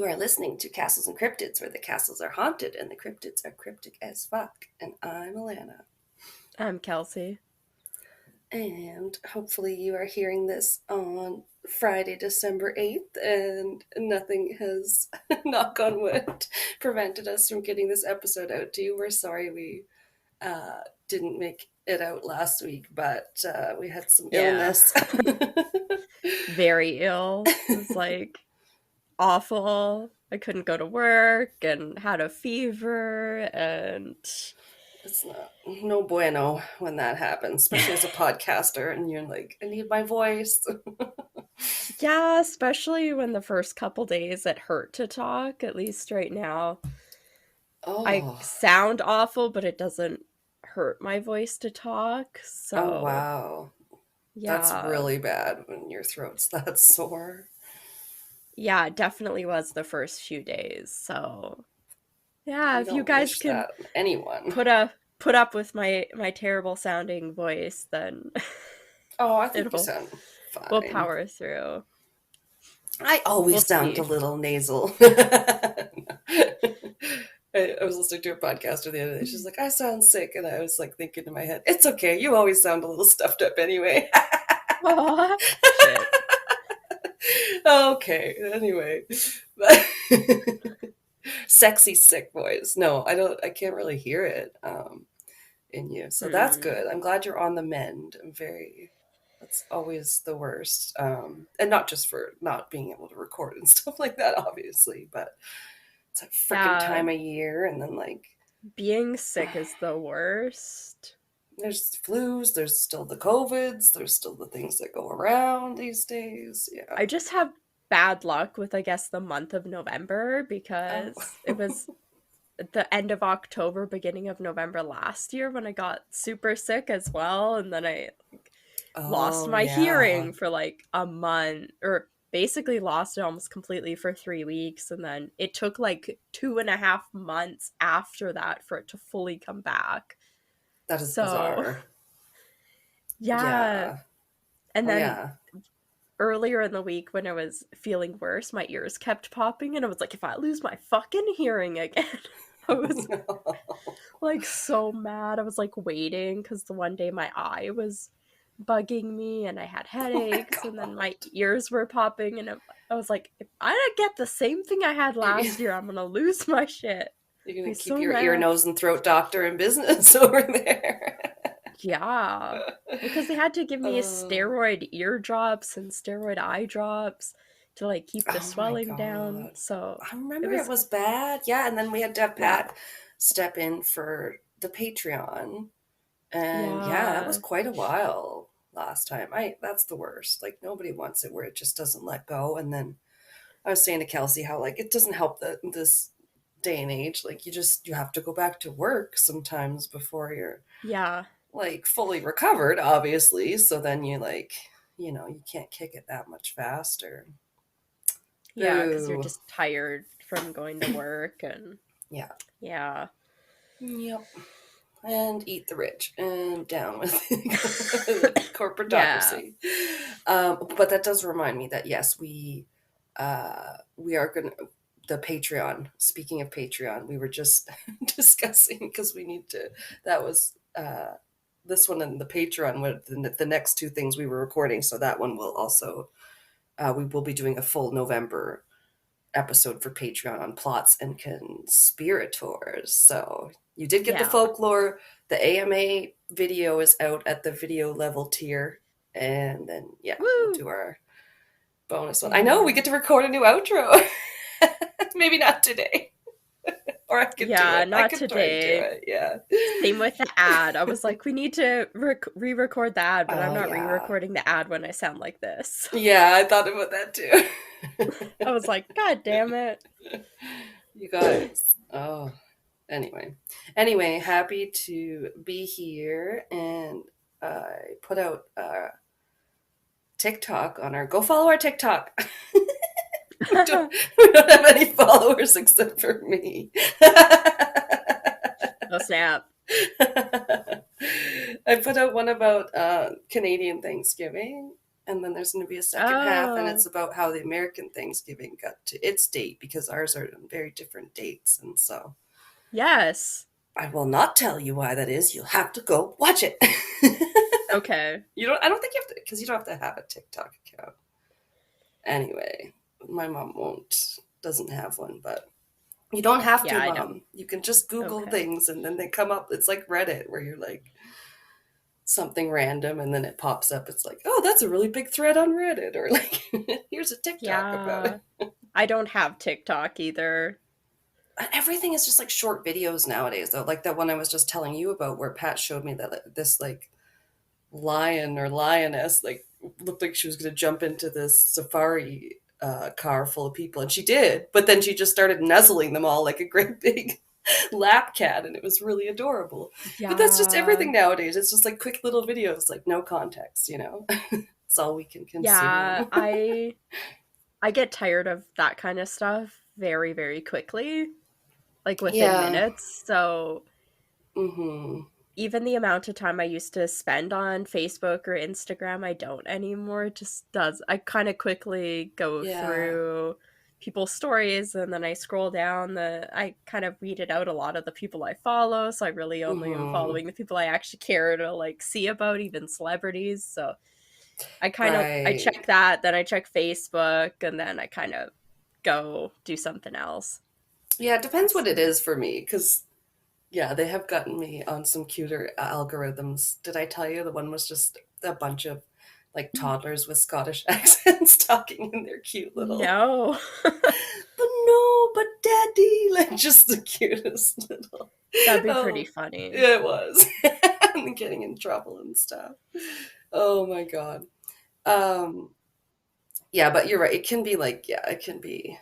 You are listening to Castles and Cryptids, where the castles are haunted and the cryptids are cryptic as fuck. And I'm Alanna. I'm Kelsey. And hopefully you are hearing this on Friday, December 8th, and nothing has, knock on wood, prevented us from getting this episode out to you. We're sorry we didn't make it out last week, but we had some Yeah. illness. Very ill. It was awful. I couldn't go to work and had a fever and It's no bueno when that happens, especially as a podcaster and you're like, I need my voice. yeah, especially when the first couple days it hurt to talk, at least right now. I Oh, sound awful, but it doesn't hurt my voice to talk. oh So, wow. That's yeah. really bad when your throat's that sore. Yeah, it definitely was the first few days. So, yeah, You if you don't guys wish can that on anyone. put up with my terrible sounding voice, then Oh, I think you it'll sound we'll fine. power through. I We'll always sound a see. little nasal. I was listening to a podcaster the other day. She's like, I sound sick. And I was like thinking in my head, it's okay. You always sound a little stuffed up anyway. Aw, shit. Okay, anyway. But sexy sick voice. No, I can't really hear it in you. So that's Hmm. good. I'm glad you're on the mend. That's always the worst. And not just for not being able to record and stuff like that, obviously, but it's a freaking Yeah, time of year. And then, like, being sick is the worst. there's flus, there's still the COVIDs, there's still the things that go around these days. Yeah. I just have bad luck with, I guess, the month of November Oh, because it was at the end of October, beginning of November last year when I got super sick as well. And then I lost oh, my yeah. hearing for like a month, or basically lost it almost completely for 3 weeks. And then it took like 2.5 months after that for it to fully come back. That is So, bizarre. yeah. Yeah. And Oh, then yeah. earlier in the week when I was feeling worse, my ears kept popping, and I was like, if I lose my fucking hearing again, I was like so mad. I was like waiting because the one day my eye was bugging me and I had Oh my headaches, and then my God. ears were popping, and I was like, if I don't get the same thing I had You- last year, I'm gonna lose my shit. You're Be gonna keep so your ear, mad. nose, and throat doctor in business over there. Yeah. Because they had to give me a Oh, steroid ear drops and steroid eye drops to like keep the oh my swelling down. God. So I it remember it was, was bad. Yeah, and then we had to have yeah. Pat step in for the Patreon. And yeah, that was Yeah. quite a while last time. I That's the worst. Like, nobody wants it where it just doesn't let go. And then I was saying to Kelsey how, like, it doesn't help that this day and age, like, you have to go back to work sometimes before you're Yeah. like fully recovered, obviously. So then you, like, you can't kick it that much faster. Yeah. Because you're Boo. just tired from going to work. And Yeah. yeah. Yep. And eat the rich and down with Yeah. corporatocracy. But that does remind me that yes, we are gonna the Patreon. Speaking of Patreon, we were just discussing because we need to. That was this one and the Patreon were the next two things we were recording. So that one will also we will be doing a full November episode for Patreon on plots and conspirators. So you did get the Yeah. folklore. The AMA video is out at the video level tier. And then, yeah, we'll Woo. do our bonus one. I know we Yeah. get to record a new outro. Maybe not today. Or I could do Yeah. it. I Not could try to do today. it. Yeah. Same with the ad. I was like, we need to re record the ad, but I'm Oh, not re yeah. recording the ad when I sound like this. Yeah, I thought about that too. I was like, God damn it. You guys. Oh, anyway, happy to be here, and I put out TikTok on our go follow our TikTok. we don't we don't have any followers except for me. Oh, snap. I put out one about Canadian Thanksgiving, and then there's going to be a second half, and Oh, it's about how the American Thanksgiving got to its date because ours are on very different dates, and so yes. I will not tell you why that is. You'll have to go watch it. Okay. You don't. I don't think you have to, because you don't have to have a TikTok account. Anyway, my mom won't. Doesn't have one, but you don't have Yeah, to, I don't. Mom. You can just Google Okay. things, and then they come up. It's like Reddit, where you're like something random, and then it pops up. It's like, oh, that's a really big thread on Reddit, or like, here's a TikTok about Yeah. it. I don't have TikTok either. Everything is just like short videos nowadays, though. Like that one I was just telling you about, where Pat showed me that this like lion or lioness like looked like she was going to jump into this safari car full of people, and she did, but then she just started nuzzling them all like a great big lap cat, and it was really adorable. But that's just Yeah. everything nowadays. It's just like quick little videos, like no context. It's all we can Yeah, consume. I get tired of that kind of stuff very, very quickly, like within Yeah. minutes. So Mm-hmm. even the amount of time I used to spend on Facebook or Instagram, I don't anymore. It just does. I kind of quickly go Yeah. through people's stories and then I scroll down I kind of weeded out a lot of the people I follow, so I really only am Mm-hmm. following the people I actually care to like see about, even celebrities. So I Right. check that, then I check Facebook, and then I kind of go do something else. Yeah, it depends what it So, is for me, because yeah, they have gotten me on some cuter algorithms. Did I tell you the one was just a bunch of like toddlers with Scottish accents talking in their cute little, no. but no, but daddy, like just the cutest little. That'd be pretty Oh, funny. it was. And getting in trouble and stuff. Oh my God. Um, yeah, but you're right. It can be like, yeah, it can be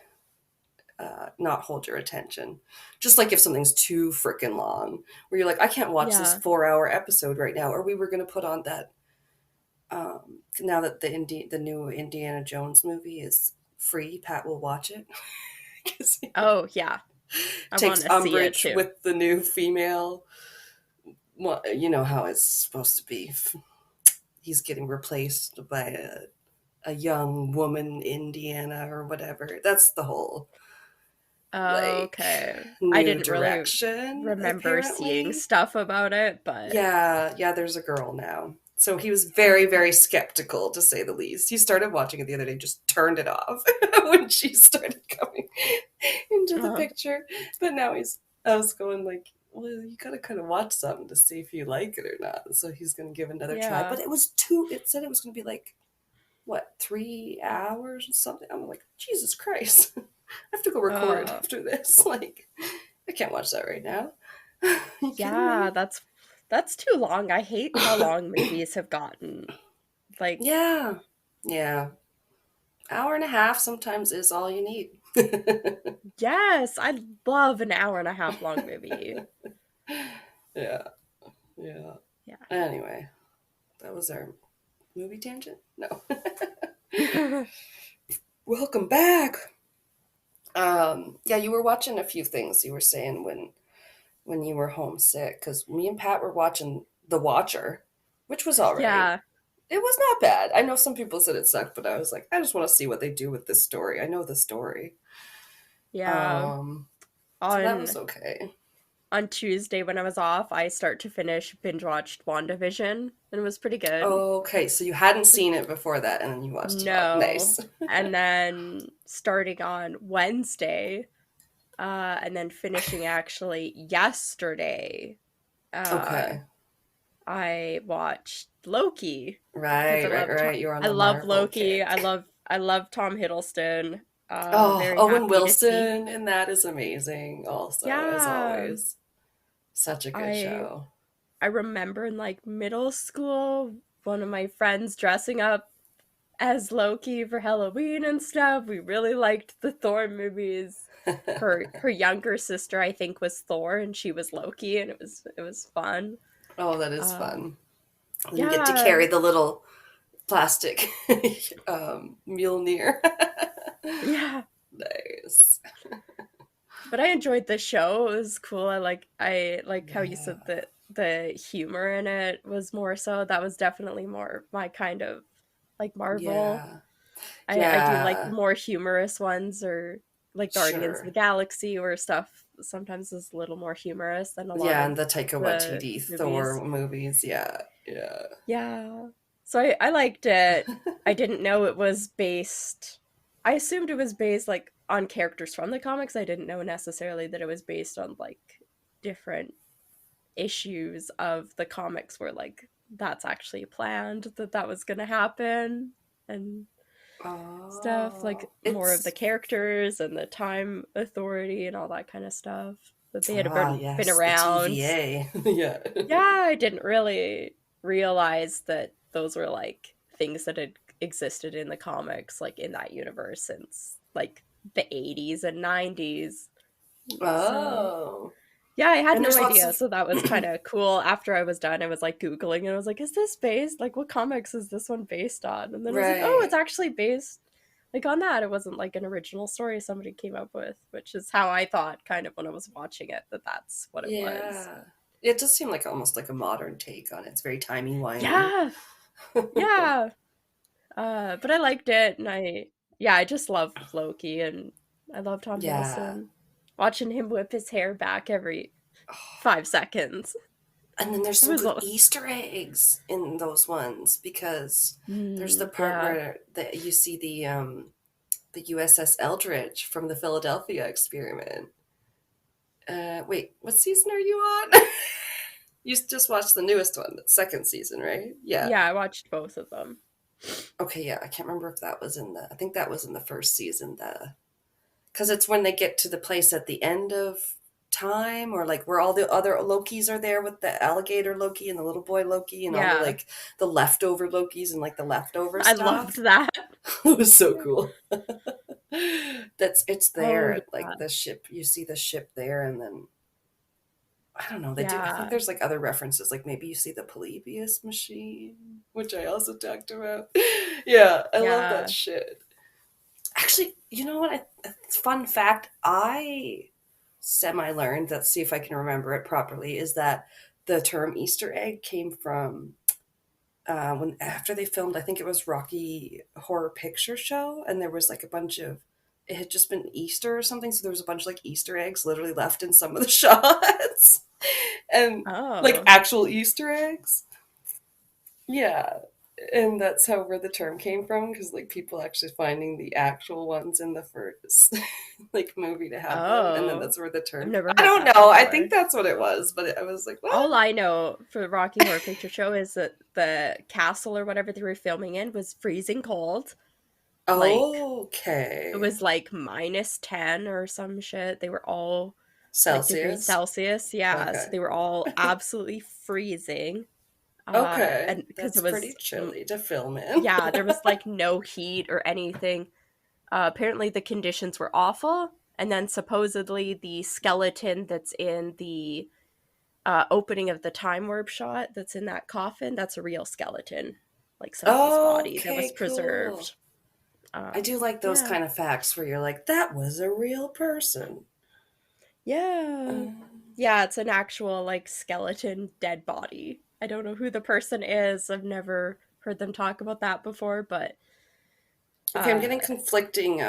not hold your attention. Just like if something's too freaking long, where you're like, I can't watch this Yeah. 4 hour episode right now. Or we were going to put on that. Now that the new Indiana Jones movie is free, Pat will watch it because he Oh, yeah. I want takes to see it umbrage too. with the new female. Well, you know how it's supposed to be. He's getting replaced by a young woman, Indiana or whatever. That's the whole like Okay. I new didn't really direction, remember seeing apparently. stuff about it, but Yeah, yeah, there's a girl now. So he was very, very skeptical, to say the least. He started watching it the other day, just turned it off when she started coming into the uh, picture. But now I was going like, well, you gotta kind of watch something to see if you like it or not. So he's gonna give it another try. yeah. But it said it was gonna be like, what, 3 hours or something? I'm like, Jesus Christ. I have to go record Uh, after this. Like, I can't watch that right now. You kidding yeah, me? that's too long. I hate how long movies have gotten. Like, Yeah. Yeah. Hour and a half sometimes is all you need. yes, I love an hour and a half long movie. Yeah. Yeah. Anyway, that was our movie tangent? No. Yeah. Welcome back. Yeah, you were watching a few things you were saying when you were homesick, because me and Pat were watching The Watcher, which was all right. Yeah. It was not bad. I know some people said it sucked, but I was like, I just want to see what they do with this story. I know the story. Yeah. Um, so that was On okay. Tuesday when I was off, I start to finish binge watched WandaVision and it was pretty good. Okay, so you hadn't seen it before that, and then you watched it all. No. Nice. And then starting on Wednesday, and then finishing actually yesterday, uh, Okay. I watched Loki because Right, right, right. You're on I the love Marvel Loki. kick. I love Tom Hiddleston. Oh, Very Owen happy to see. Wilson, and that is amazing, also, as Yeah. always. Such a good I show. I remember in like middle school, one of my friends dressing up as Loki for Halloween and stuff. We really liked the Thor movies. Her younger sister, I think, was Thor and she was Loki, and it was fun. Oh, that is Uh, fun. And you get to yeah, carry the little plastic Mjolnir. yeah. Nice. But I enjoyed the show. It was cool. I like how you said Yeah. that the humor in it was more so. That was definitely more my kind of like Marvel. Yeah. I do like the Yeah. more humorous ones, or like Guardians of the Sure. Galaxy, or stuff sometimes is a little more humorous than a lot Yeah, of and the Taika the Waititi movies. Thor movies. Yeah. Yeah. Yeah. So I liked it. I didn't know it was based. I assumed it was based like on characters from the comics. I didn't know necessarily that it was based on like different issues of the comics where like that's actually planned that that was going to happen and stuff, like Oh, more of the it's characters and the time authority and all that kind of stuff, that they had been yes, the around. TVA. Yeah. Yeah, I didn't really realize that those were like things that had existed in the comics, like in that universe since like the 80s and 90s. So, Oh. yeah, I had And no there's lots idea. of So that was kind of cool. After I was done, I was like Googling and I was like, is this based? Like, what comics is this one based on? And then I was like, oh, it's right. actually based like on that. It wasn't like an original story somebody came up with, which is how I thought kind of when I was watching it, that that's what it was. Yeah. It does seem like almost like a modern take on it. It's very timey-wimey. Yeah, yeah. But I liked it, and yeah, I just love Loki, and I love Tom Yeah. Hiddleston. Watching him whip his hair back every 5 seconds. And then there's It some was good Easter eggs in those ones because there's the part yeah, where you see the USS Eldridge from the Philadelphia experiment. Wait, what season are you on? You just watched the newest one, the second season, right? Yeah. yeah. I watched both of them. Okay, yeah. I can't remember if that was in the. I think that was in the first season. The because it's when they get to the place at the end of time, or like where all the other Lokis are there with the alligator Loki and the little boy Loki and all the Yeah, like the leftover Lokis and like the leftover I loved stuff. that. It was so cool. It's Oh there, yeah, like the ship. You see the ship there, and then I don't know. They do. I think yeah, there's like other references, like maybe you see the Polybius machine, which I also talked about. Yeah, I love that yeah. shit. Actually, you know what? Fun fact I semi learned, let's see if I can remember it properly, is that the term Easter egg came from when after they filmed, I think it was Rocky Horror Picture Show, and there was like a bunch of it had just been Easter or something, so there was a bunch of like Easter eggs literally left in some of the shots, and like Oh, actual Easter eggs. Yeah, and that's how where the term came from, because like people actually finding the actual ones in the first like movie to have them, and then oh, that's where the I've term. never I heard don't that know. I think before. that's what it was, but I was like, what? All I know for the Rocky Horror Picture Show is that the castle or whatever they were filming in was freezing cold. Like it Okay, was like -10 or some shit. They were all like degrees Celsius. Celsius. Yeah, so Okay. they were all absolutely freezing. Okay, And because that's it pretty was chilly to film in. yeah, there was like no heat or anything. Apparently the conditions were awful, and then supposedly the skeleton that's in the opening of the time warp shot that's in that coffin, that's a real skeleton, like somebody's body that was Okay, cool. preserved. I do like those Yeah, kind of facts where you're like, that was a real person. yeah, Um, yeah. It's an actual like skeleton dead body. I don't know who the person is. I've never heard them talk about that before, but okay, I'm uh, getting conflicting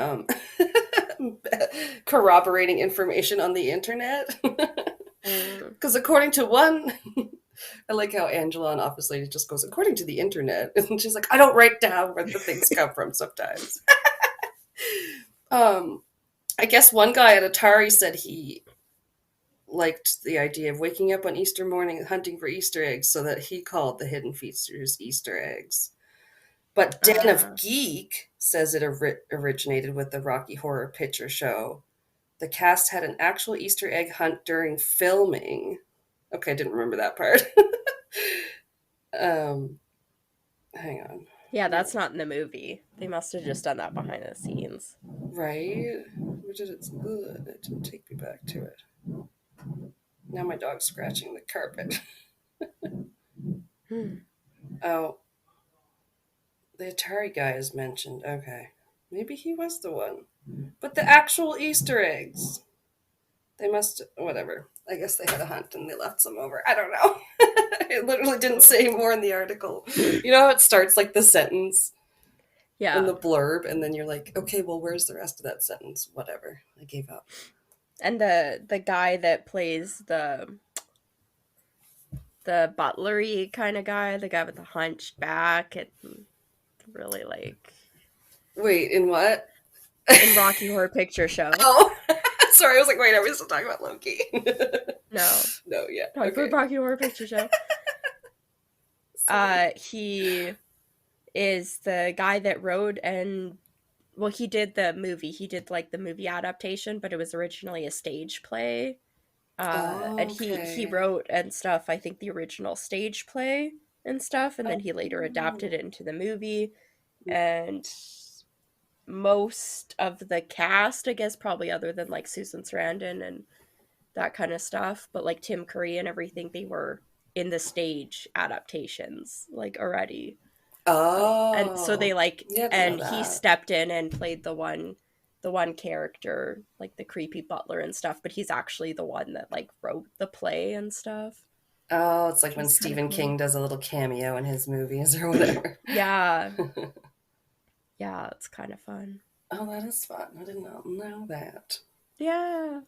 corroborating information on the internet. mm, Because according to one, I like how Angela on Office Lady just goes, according to the internet. And she's like, I don't write down where the things come from sometimes. um, I guess one guy at Atari said he liked the idea of waking up on Easter morning and hunting for Easter eggs, so that he called the Hidden Features Easter eggs. But Den of uh, Geek says it originated with the Rocky Horror Picture Show. The cast had an actual Easter egg hunt during filming. Okay, I didn't remember that part. um, hang on. yeah, that's not in the movie. They must have just done that behind the scenes. Right? Where did it? Ugh, it didn't take me back to it. Now my dog's scratching the carpet. Hmm. Oh, the Atari guy is mentioned. Okay. Maybe he was the one. But the actual Easter eggs. They must, whatever. I guess they had a hunt and they left some over. I don't know. It literally didn't Cool. say more in the article. You know how it starts like the sentence? in Yeah. the blurb, and then you're like, okay, well, where's the rest of that sentence? Whatever. I gave up. And the guy that plays the butlery kind of guy, the guy with the hunched back, it really like Wait, in what? in Rocky Horror Picture Show. Oh, sorry. I was like, wait, are we still talking about Loki? No, No, yeah, talking about okay. Rocky Horror Picture Show. Sorry. He is the guy that wrote and well, he did the movie. He did like the movie adaptation, but it was originally a stage play. And he Okay. wrote and stuff. I think the original stage play and stuff, and then he later adapted Oh. it into the movie. And most of the cast, I guess, probably other than like Susan Sarandon and that kind of stuff, but like Tim Curry and everything, they were in the stage adaptations like already. And so they Oh. like Yeah, I didn't know and he that. stepped in and played the one character, like the creepy butler and stuff, but he's actually the one that like wrote the play and stuff, Oh, it's like which when was kind of Stephen cool. King does a little cameo in his movies or whatever. Yeah, yeah, it's kind of fun. Oh, that is fun. I did not know that. Yeah.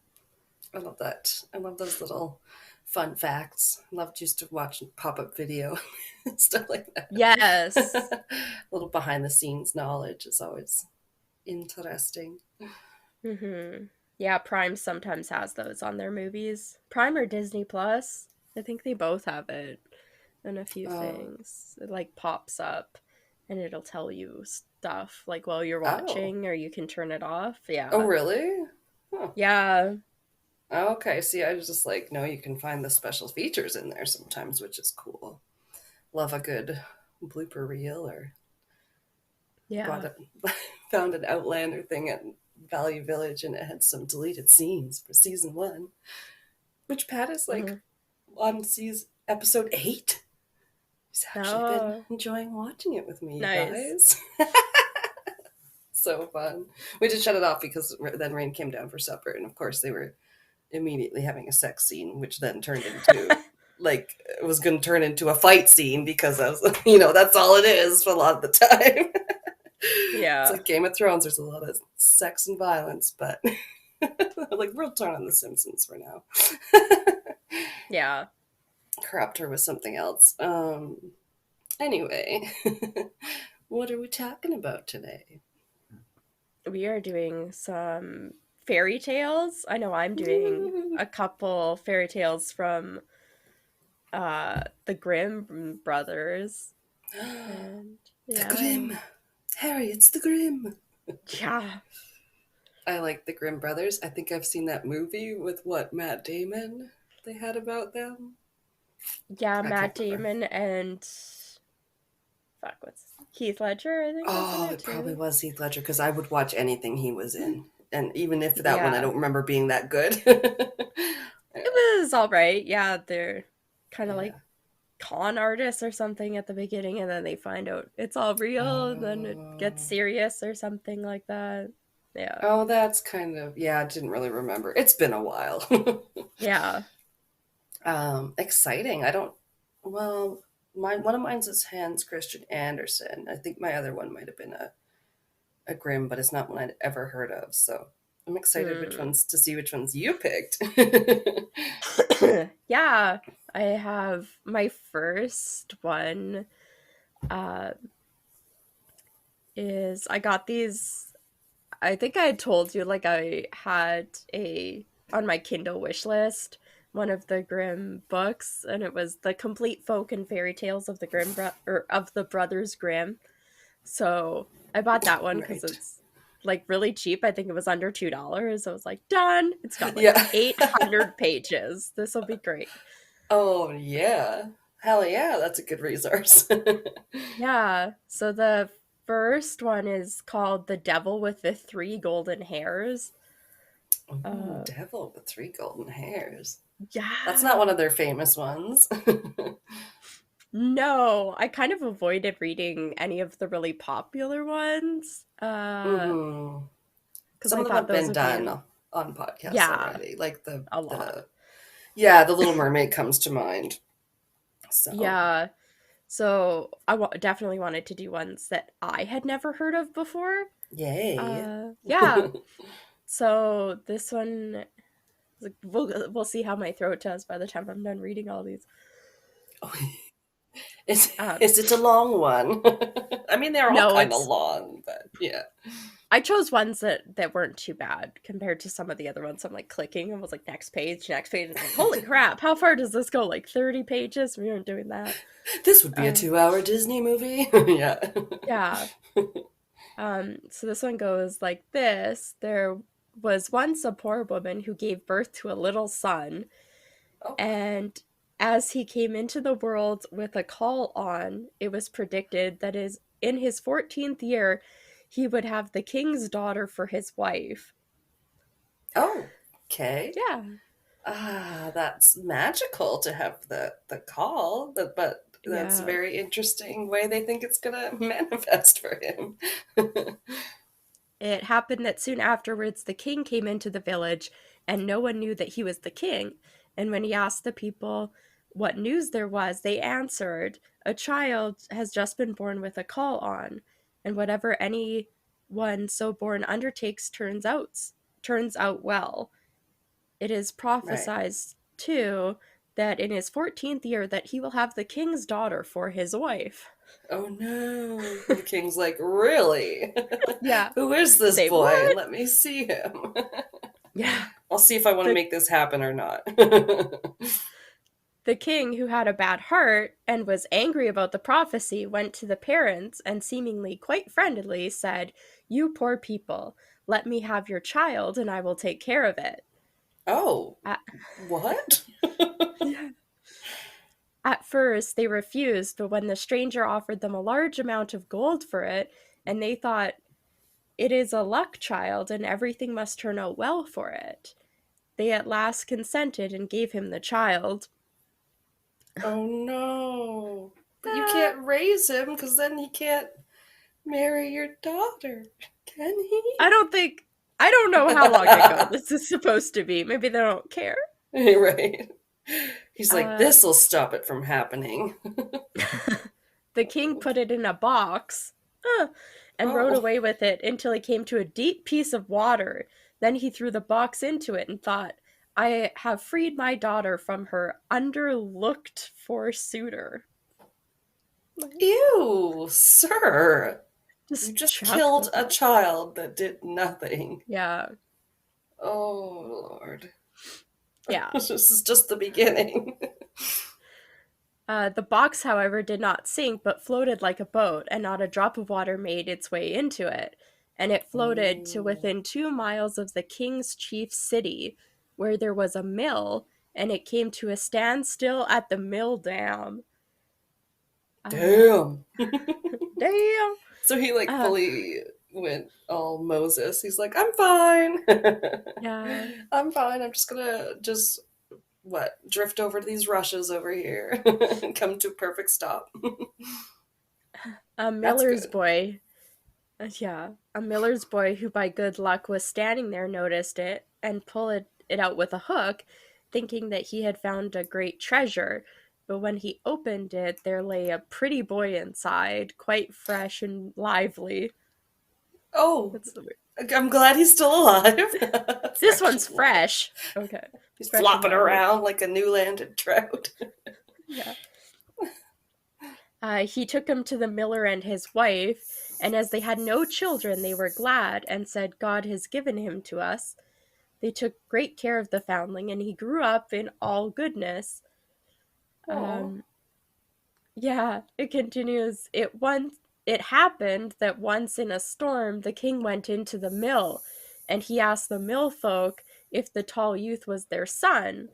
I love that. I love those little fun facts. I love just to watch pop-up video and stuff like Yes. that. Little behind the scenes knowledge is always interesting. Mm-hmm. Yeah, Prime sometimes has those on their movies. Prime or Disney Plus. I think they both have it in a few Oh, things. It like pops up and it'll tell you stuff like while you're oh, watching or you can turn it off. oh, Yeah. really? Huh. Yeah. Okay. See, I was just like, no, you can find the special features in there sometimes, which is cool. Love a good blooper reel or bought Yeah. it, found an Outlander thing at Value Village and it had some deleted scenes for season one, which Pat is like Mm-hmm. on season episode 8. He's actually been Oh, enjoying watching it with me, you nice. guys. So fun. We just shut it off because then Rain came down for supper, and of course they were immediately having a sex scene, which then turned into like it was going to turn into a fight scene because I was, that's all it is for a lot of the time. It's Yeah. like Game of Thrones. There's a lot of sex and violence, but like we'll turn on The Simpsons for now. Yeah. Corrupt her with something else. Anyway, what are we talking about today? We are doing some fairy tales. I know I'm doing a couple fairy tales from the Grimm brothers. And The yeah. Grimm. Harry, it's the Grimm. Yeah. I like the Grimm brothers. I think I've seen that movie with what Matt Damon they had about them. Yeah, I can't Matt remember. Damon and fuck what's Heath Ledger, I think, was in Oh, it it probably too. was Heath Ledger because I would watch anything he was in, and even if that one I Yeah. don't remember being that good. It Yeah, was alright. Yeah, they're kind of like yeah. con artists or something at the beginning and then they find out it's all real and then it gets Oh, serious or something like that. Yeah. oh, that's kind of yeah. I didn't really remember. It's been a while. Yeah. Exciting. I don't. Well, one of mine's is Hans Christian Andersen. I think my other one might have been a Grimm, but it's not one I'd ever heard of. So I'm excited which Hmm. ones to see which ones you picked. Yeah. I have my first one uh is I got these. I think I had told you like I had a on my Kindle wish list one of the Grimm books, and it was the complete folk and fairy tales of the or of the Brothers Grimm. So I bought that one because Right. it's like really cheap. I think it was under $2. I was like, done. It's got like Yeah. 800 pages. This will be great. Oh yeah. Hell yeah, that's a good resource. Yeah. So the first one is called The Devil with the Three Golden Hairs. Ooh, Uh, devil with 3 golden hairs. That's not yeah. one of their famous ones. No, I kind of avoided reading any of the really popular ones. Hmm. Because Some I of them thought have those been would be done on podcasts yeah, already. Like the a lot. the yeah, the Little Mermaid comes to mind. So Yeah. So I definitely wanted to do ones that I had never heard of before. Yay. Yeah. So this one, like, we'll see how my throat does by the time I'm done reading all these. Is Um, is it a long one? I mean, they're all no, kind of it's long, but yeah. I chose ones that weren't too bad compared to some of the other ones. I'm like clicking and was like next page, next page. And like, holy crap, how far does this go? Like 30 pages? We weren't doing that. This would be a Uh, 2 hour Disney movie. Yeah. yeah. So this one goes like this. There was once a poor woman who gave birth to a little son, Oh, and as he came into the world with a call on, it was predicted that is in his 14th year he would have the king's daughter for his wife. oh, okay. Yeah. Ah, that's magical to have the call, but that's a Yeah. very interesting way they think it's gonna manifest for him. It happened that soon afterwards the king came into the village, and no one knew that he was the king. And when he asked the people what news there was, they answered, "A child has just been born with a call on, and whatever any one so born undertakes turns out well. It is Right. prophesied too that in his 14th year that he will have the king's daughter for his wife." Oh no. The king's like, really? Yeah. Who is this Say boy? what? Let me see him. Yeah. I'll see if I want to The make this happen or not. The king, who had a bad heart and was angry about the prophecy, went to the parents and, seemingly quite friendly, said, "You poor people, let me have your child and I will take care of it." Oh, At, what? at first, they refused, but when the stranger offered them a large amount of gold for it, and they thought, "It is a luck child and everything must turn out well for it," they at last consented and gave him the child. Oh no. But you Ah, can't raise him because then he can't marry your daughter, can he? I don't think I don't know how long ago this is supposed to be. Maybe they don't care. Right. He's like, Uh, this'll stop it from happening. the king put it in a box and rode Oh, away with it until he came to a deep piece of water. Then he threw the box into it and thought, "I have freed my daughter from her underlooked for suitor." ew, sir. You Just just killed chuckle. a child that did nothing. Yeah. Oh, Lord. Yeah. This is just the beginning. The box, however, did not sink, but floated like a boat, and not a drop of water made its way into it. And it floated to Oh, within 2 miles of the king's chief city, where there was a mill, and it came to a standstill at the mill dam. Uh, damn. damn. So he like Uh, fully went all Moses. He's like, I'm fine. yeah. I'm fine. I'm just gonna just what drift over to these rushes over here and come to a perfect stop. A That's miller's good. boy. Yeah. A miller's boy who, by good luck, was standing there noticed it and pulled it out with a hook, thinking that he had found a great treasure. But when he opened it, there lay a pretty boy inside, quite fresh and lively. Oh, That's the weird. I'm glad he's still alive. This Fresh one's and lively. fresh. Okay. He's Fresh and flopping lively. around like a new landed trout. Yeah. He took him to the miller and his wife, and as they had no children, they were glad and said, "God has given him to us." They took great care of the foundling, and he grew up in all goodness. Oh, Um, yeah, it continues. It happened that once in a storm the king went into the mill, and he asked the mill folk if the tall youth was their son.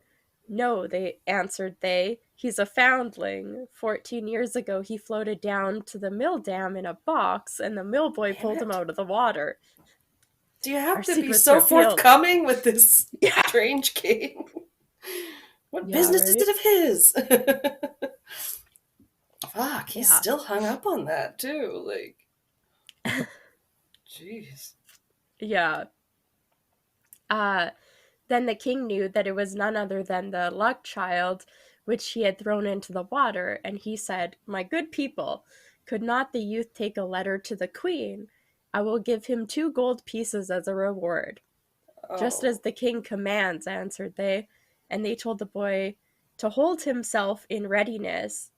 "No," they answered they. "He's a foundling. 14 years ago he floated down to the mill dam in a box, and the mill boy damn pulled him it. out of the water." Do you Our have to be secret's so revealed. forthcoming with this Yeah. strange king? What Yeah, business is right? it of his? Fuck, he's Yeah. still hung up on that too. Like, jeez. Yeah. Uh, then the king knew that it was none other than the luck child which he had thrown into the water, and he said, "My good people, could not the youth take a letter to the queen? I will give him 2 gold pieces as a reward." "Just Oh. as the king commands," answered they, and they told the boy to hold himself in readiness.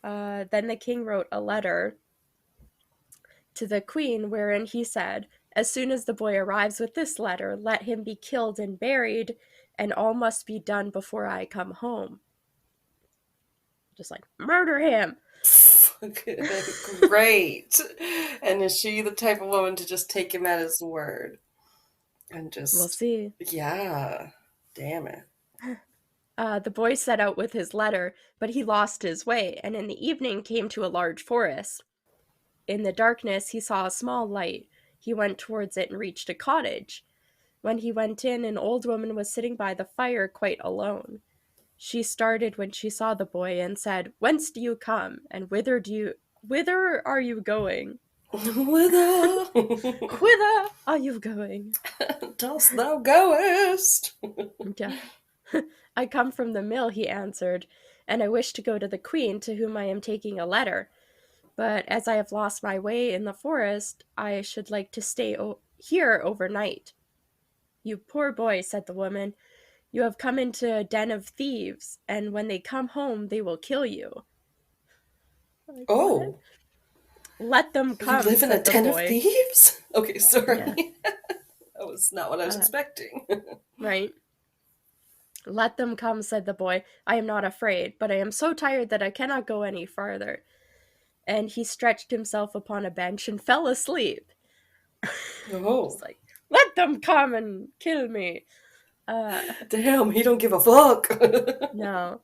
Then the king wrote a letter to the queen wherein he said, "As soon as the boy arrives with this letter, let him be killed and buried, and all must be done before I come home." Just like, murder him! Great. And is she the type of woman to just take him at his word? And We'll just, see. yeah, damn it. The boy set out with his letter, but he lost his way, and in the evening came to a large forest. In the darkness he saw a small light. He went towards it and reached a cottage. When he went in, an old woman was sitting by the fire quite alone. She started when she saw the boy and said, "Whence do you come, and whither are you going?" Whither? "Whither are you going?" Dost thou goest? Yeah. "I come from the mill," he answered, "and I wish to go to the queen, to whom I am taking a letter. But as I have lost my way in the forest, I should like to stay here overnight." "You poor boy," said the woman, "you have come into a den of thieves, and when they come home, they will kill you." Like, what? Oh, "Let them you come," live in a said the den of boy. thieves? Okay, Yeah, sorry. That was not what I was uh, expecting. right. "Let them come," said the boy. "I am not afraid, but I am so tired that I cannot go any farther." And he stretched himself upon a bench and fell asleep. Oh, Just like, "Let them come and kill me." Uh, damn, he don't give a fuck. no.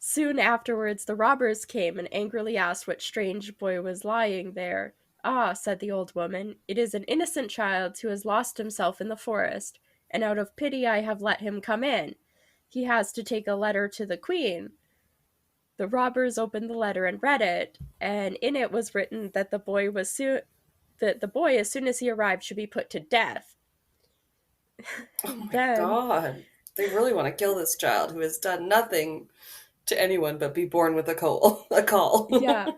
Soon afterwards the robbers came and angrily asked what strange boy was lying there. "Ah," said the old woman, "it is an innocent child who has lost himself in the forest, and out of pity I have let him come in. He has to take a letter to the queen." The robbers opened the letter and read it, and in it was written that the boy, as soon as he arrived, should be put to death. Oh my Then, god. They really want to kill this child who has done nothing to anyone but be born with a coal. A call. yeah,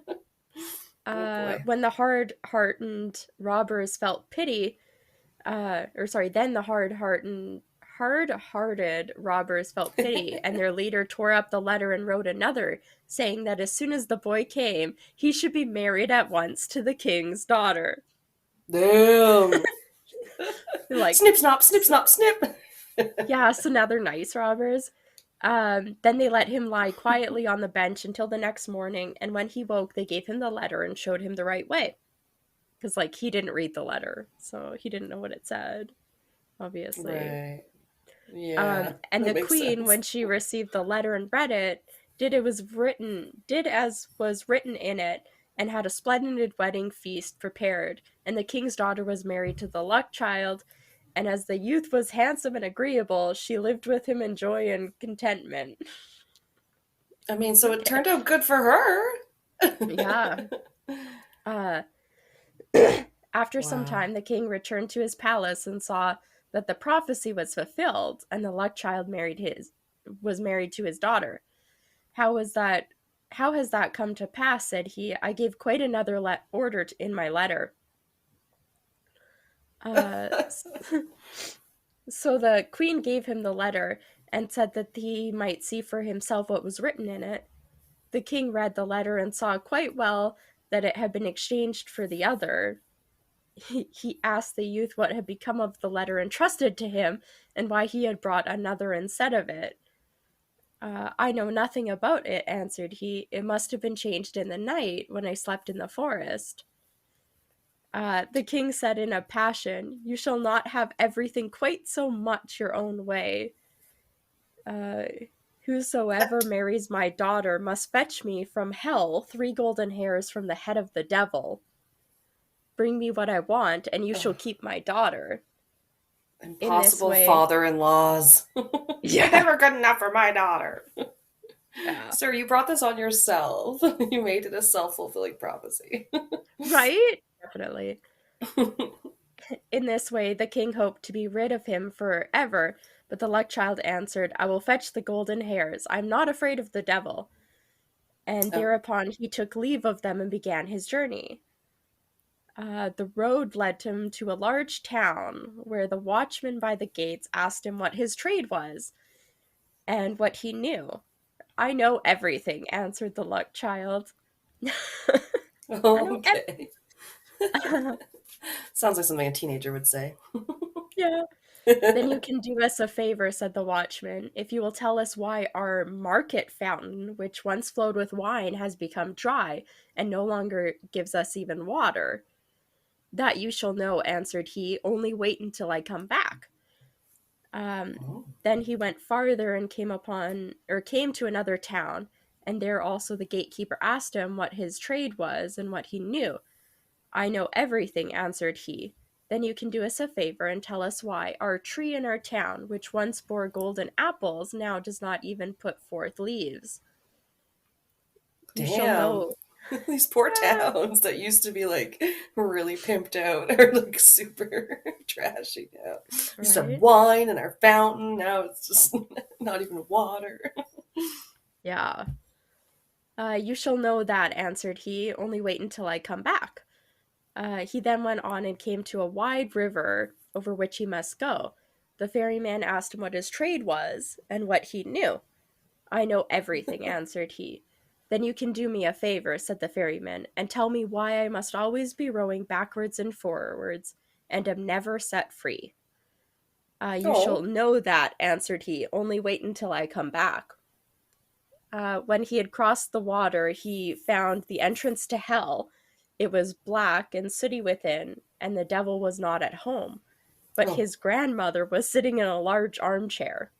Oh boy. when the hard-hearted robbers felt pity, then the hard-hearted robbers felt pity, and their leader tore up the letter and wrote another, saying that as soon as the boy came, he should be married at once to the king's daughter. Damn. Like, Snip, snop, snip, so, snop, snip. yeah, so now they're nice robbers. Then they let him lie quietly on the bench until the next morning, and when he woke, they gave him the letter and showed him the right way. Because, like, he didn't read the letter, so he didn't know what it said, obviously. Right. Yeah, And that the makes queen, sense. when she received the letter and read it, did as was written in it, and had a splendid wedding feast prepared. And the king's daughter was married to the luck child, and as the youth was handsome and agreeable, she lived with him in joy and contentment. I mean, so it Okay. turned out good for her. Yeah. Uh, After some Wow. time, the king returned to his palace and saw that the prophecy was fulfilled, and the luck child was married to his daughter. "How was that? How has that come to pass?" said he. "I gave quite another order in my letter." Uh, so the queen gave him the letter and said that he might see for himself what was written in it. The king read the letter and saw quite well that it had been exchanged for the other. He asked the youth what had become of the letter entrusted to him, and why he had brought another instead of it. "I know nothing about it," answered he. "It must have been changed in the night, when I slept in the forest." The king said in a passion, "You shall not have everything quite so much your own way. Uh, Whosoever marries my daughter must fetch me from hell 3 golden hairs from the head of the devil. Bring me what I want, and you shall Ugh, keep my daughter." In this impossible way, father-in-laws. You're yeah, never good enough for my daughter. yeah, Sir, you brought this on yourself. You made it a self-fulfilling prophecy. right? Definitely. In this way, the king hoped to be rid of him forever, But the luck child answered, I will fetch the golden hairs. I'm not afraid of the devil. And Oh, thereupon he took leave of them and began his journey. The road led him to a large town where the watchman by the gates asked him what his trade was and what he knew. I know everything, answered the luck child. I know okay. everything. Sounds like something a teenager would say. Yeah. Then you can do us a favor, said the watchman, if you will tell us why our market fountain, which once flowed with wine, has become dry and no longer gives us even water. That you shall know, answered he, only wait until I come back. Um, Oh. then he went farther and came to another town, and there also the gatekeeper asked him what his trade was and what he knew. I know everything, answered he. Then you can do us a favor and tell us why our tree in our town, which once bore golden apples, now does not even put forth leaves. You shall Damn. know. These poor Ah, towns that used to be like really pimped out are like super trashy now. We used to have right? wine in our fountain. Now it's just not even water. Yeah. You shall know that, answered he. Only wait until I come back. He then went on and came to a wide river over which he must go. The ferryman asked him what his trade was and what he knew. I know everything, answered he. Then you can do me a favor, said the ferryman, and tell me why I must always be rowing backwards and forwards, and am never set free. You shall Oh. know that, answered he. Only wait until I come back. When he had crossed the water, he found the entrance to hell. It was black and sooty within, and the devil was not at home, but Oh. his grandmother was sitting in a large armchair.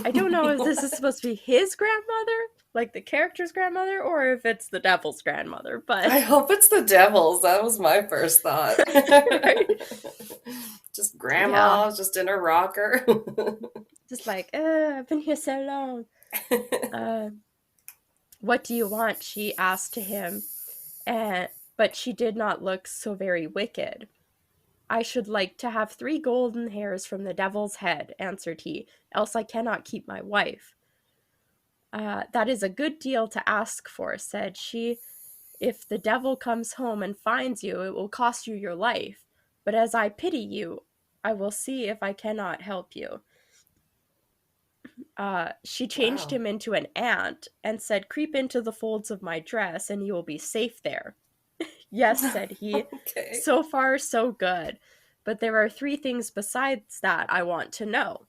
I don't know if this is supposed to be his grandmother, like the character's grandmother, or if it's the devil's grandmother, but I hope it's the devils. That was my first thought. right? Just Yeah, grandma, just in her rocker. just like, I've been here so long. Uh, what do you want? She asked to him, and but she did not look so very wicked. I should like to have 3 golden hairs from the devil's head, answered he, else I cannot keep my wife. That is a good deal to ask for, said she. If the devil comes home and finds you, it will cost you your life. But as I pity you, I will see if I cannot help you. She changed Wow. him into an ant and said, creep into the folds of my dress and you will be safe there. Yes, said he. Okay. So far, so good. But there are 3 things besides that I want to know.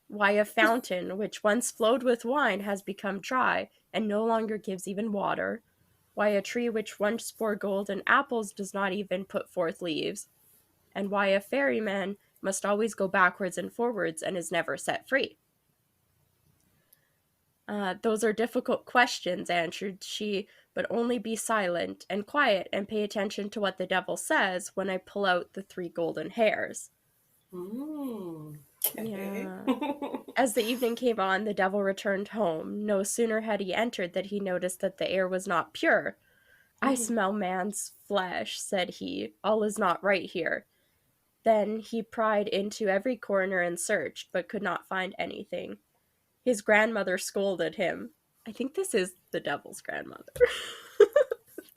Why a fountain, which once flowed with wine, has become dry and no longer gives even water. Why a tree which once bore golden apples does not even put forth leaves. And why a ferryman must always go backwards and forwards and is never set free. Those are difficult questions, answered she, but only be silent and quiet and pay attention to what the devil says when I pull out the 3 golden hairs. Okay. Yeah. As the evening came on, the devil returned home. No sooner had he entered than he noticed that the air was not pure. I smell man's flesh, said he. All is not right here. Then he pried into every corner and searched, but could not find anything. His grandmother scolded him. I think this is the devil's grandmother.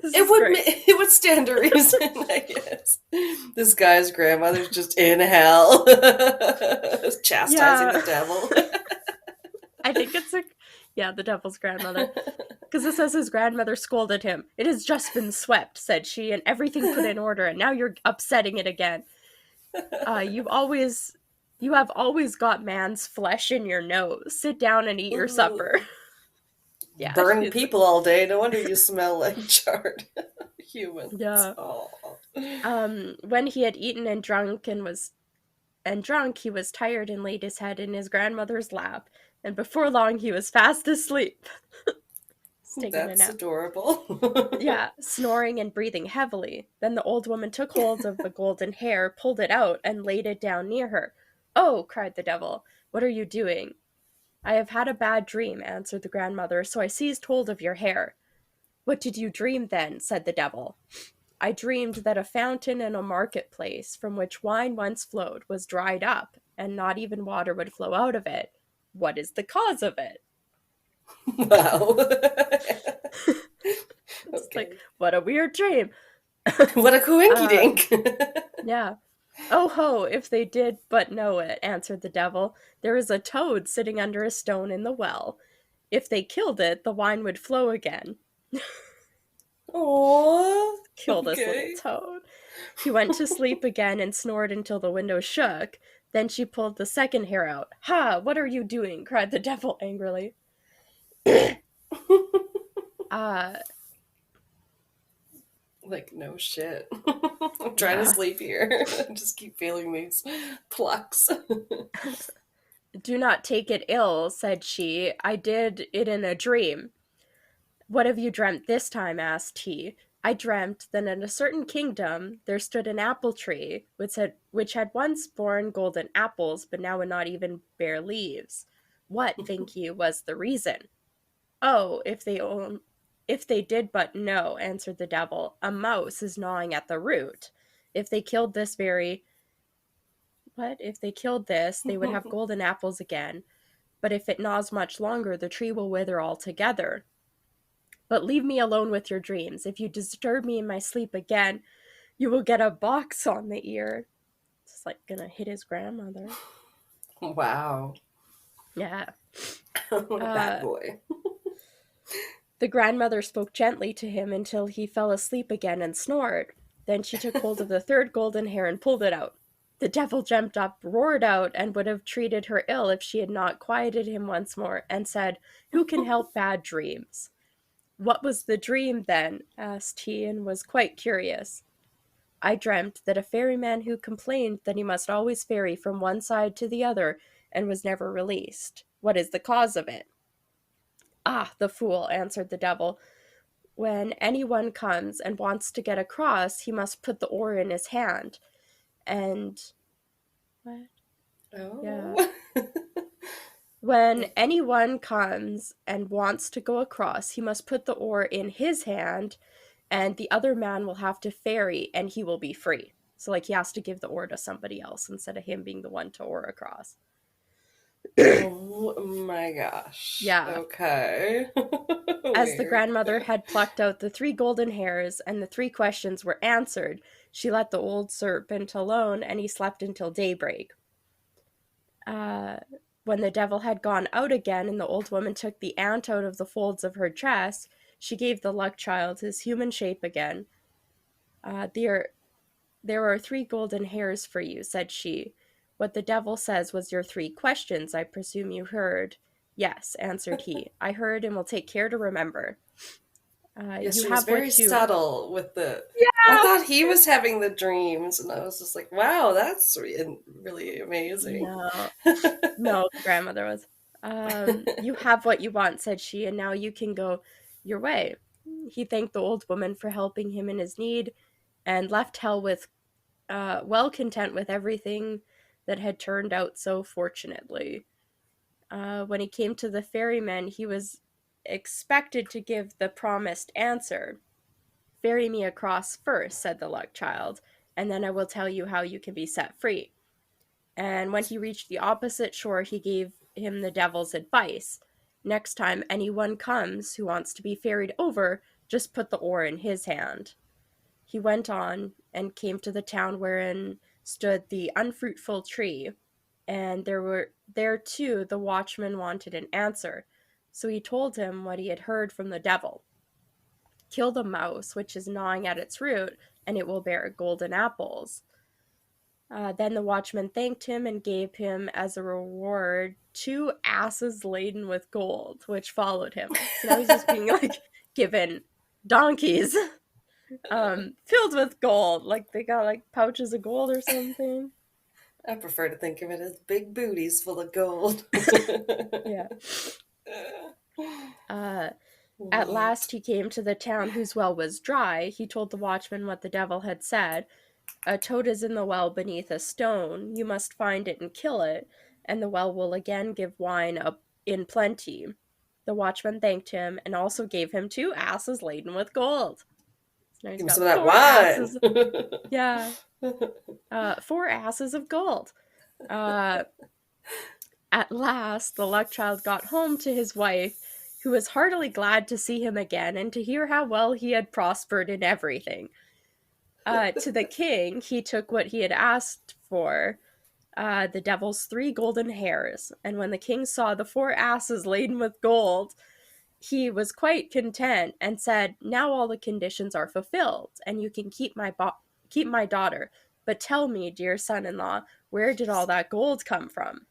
This It is would great. it would stand to reason, I guess. This guy's grandmother's just in hell, chastising Yeah, the devil. I think it's like, yeah, the devil's grandmother. Because it says his grandmother scolded him. It has just been swept, said she, and everything put in order, and now you're upsetting it again. You've always, you have always got man's flesh in your nose. Sit down and eat your supper. Ooh. Yeah, Burn she's like, people all day. No wonder you smell like charred humans. yeah. Oh. When he had eaten and drunk, he was tired and laid his head in his grandmother's lap, and before long he was fast asleep. He's taking a That's nap. adorable. Yeah, snoring and breathing heavily. Then the old woman took hold of the golden hair, pulled it out, and laid it down near her. Oh, cried the devil, what are you doing? I have had a bad dream, answered the grandmother, so I seized hold of your hair. What did you dream then? Said the devil. I dreamed that a fountain in a marketplace from which wine once flowed was dried up, and not even water would flow out of it. What is the cause of it? Wow. It's like, Okay. what a weird dream. What a coinky uh, dink. yeah. Oh ho, if they did but know it, answered the devil. There is a toad sitting under a stone in the well. If they killed it, the wine would flow again. Aww. Kill this little Okay. toad. He went to sleep again and snored until the window shook. Then she pulled the second hair out. Ha! What are you doing? Cried the devil angrily. uh, Like, no shit. I'm trying to yeah. sleep here. I just keep failing these plucks. Do not take it ill, said she. I did it in a dream. What have you dreamt this time? Asked he. I dreamt that in a certain kingdom there stood an apple tree, which had once borne golden apples, but now would not even bear leaves. What, think you, was the reason? Oh, if they did but know, answered the devil, a mouse is gnawing at the root. If they killed this very what? If they killed this, they would have golden apples again. But if it gnaws much longer, the tree will wither altogether. But leave me alone with your dreams. If you disturb me in my sleep again, you will get a box on the ear. It's like gonna hit his grandmother. Wow. Yeah. What a bad Uh, boy. the grandmother spoke gently to him until he fell asleep again and snored. Then she took hold of the third golden hair and pulled it out. The devil jumped up, roared out, and would have treated her ill if she had not quieted him once more, and said, Who can help bad dreams? What was the dream, then? Asked he, and was quite curious. I dreamt that a ferryman who complained that he must always ferry from one side to the other and was never released. What is the cause of it? Ah, the fool, answered the devil. When anyone comes and wants to get across, he must put the oar in his hand. And what? Yeah. Oh. When anyone comes and wants to go across, he must put the oar in his hand, and the other man will have to ferry, and he will be free. So, like, he has to give the oar to somebody else instead of him being the one to oar across. Oh my gosh. Yeah. Okay. As the Weird. grandmother had plucked out the 3 golden hairs and the 3 questions were answered, she let the old serpent alone, and he slept until daybreak. Uh, when the devil had gone out again and the old woman took the ant out of the folds of her dress, she gave the luck child his human shape again. There are 3 golden hairs for you, said she. What the devil says was your 3 questions, I presume you heard. Yes, answered he. I heard and will take care to remember. Yeah, You she was have very what you. subtle with the. I Yeah! thought he was having the dreams, and I was just like, wow, that's really amazing. No, no, the grandmother was. You have what you want, said she, and now you can go your way. He thanked the old woman for helping him in his need and left hell with well content with everything that had turned out so fortunately. When he came to the ferryman, he was expected to give the promised answer. Ferry me across first, said the luck child, and then I will tell you how you can be set free. And when he reached the opposite shore, he gave him the devil's advice. Next time anyone comes who wants to be ferried over, just put the oar in his hand. He went on and came to the town wherein stood the unfruitful tree, and there too the watchman wanted an answer. So he told him what he had heard from the devil. Kill the mouse which is gnawing at its root, and it will bear golden apples. Then the watchman thanked him and gave him as a reward 2 asses laden with gold, which followed him. So now he's just being like given donkeys filled with gold. Like they got like pouches of gold or something. I prefer to think of it as big booties full of gold. Yeah. At What? last he came to the town whose well was dry. He told the watchman what the devil had said. A toad is in the well beneath a stone. You must find it and kill it, and the well will again give wine up in plenty. The watchman thanked him and also gave him 2 asses laden with gold. So now he's Give me some got of that 4 asses. wine. Yeah. 4 asses of gold. Uh, at last, the luck child got home to his wife, who was heartily glad to see him again and to hear how well he had prospered in everything. To the king, he took what he had asked for, the devil's 3 golden hairs. And when the king saw the 4 asses laden with gold, he was quite content and said, "Now all the conditions are fulfilled, and you can keep my daughter. But tell me, dear son-in-law, where did all that gold come from?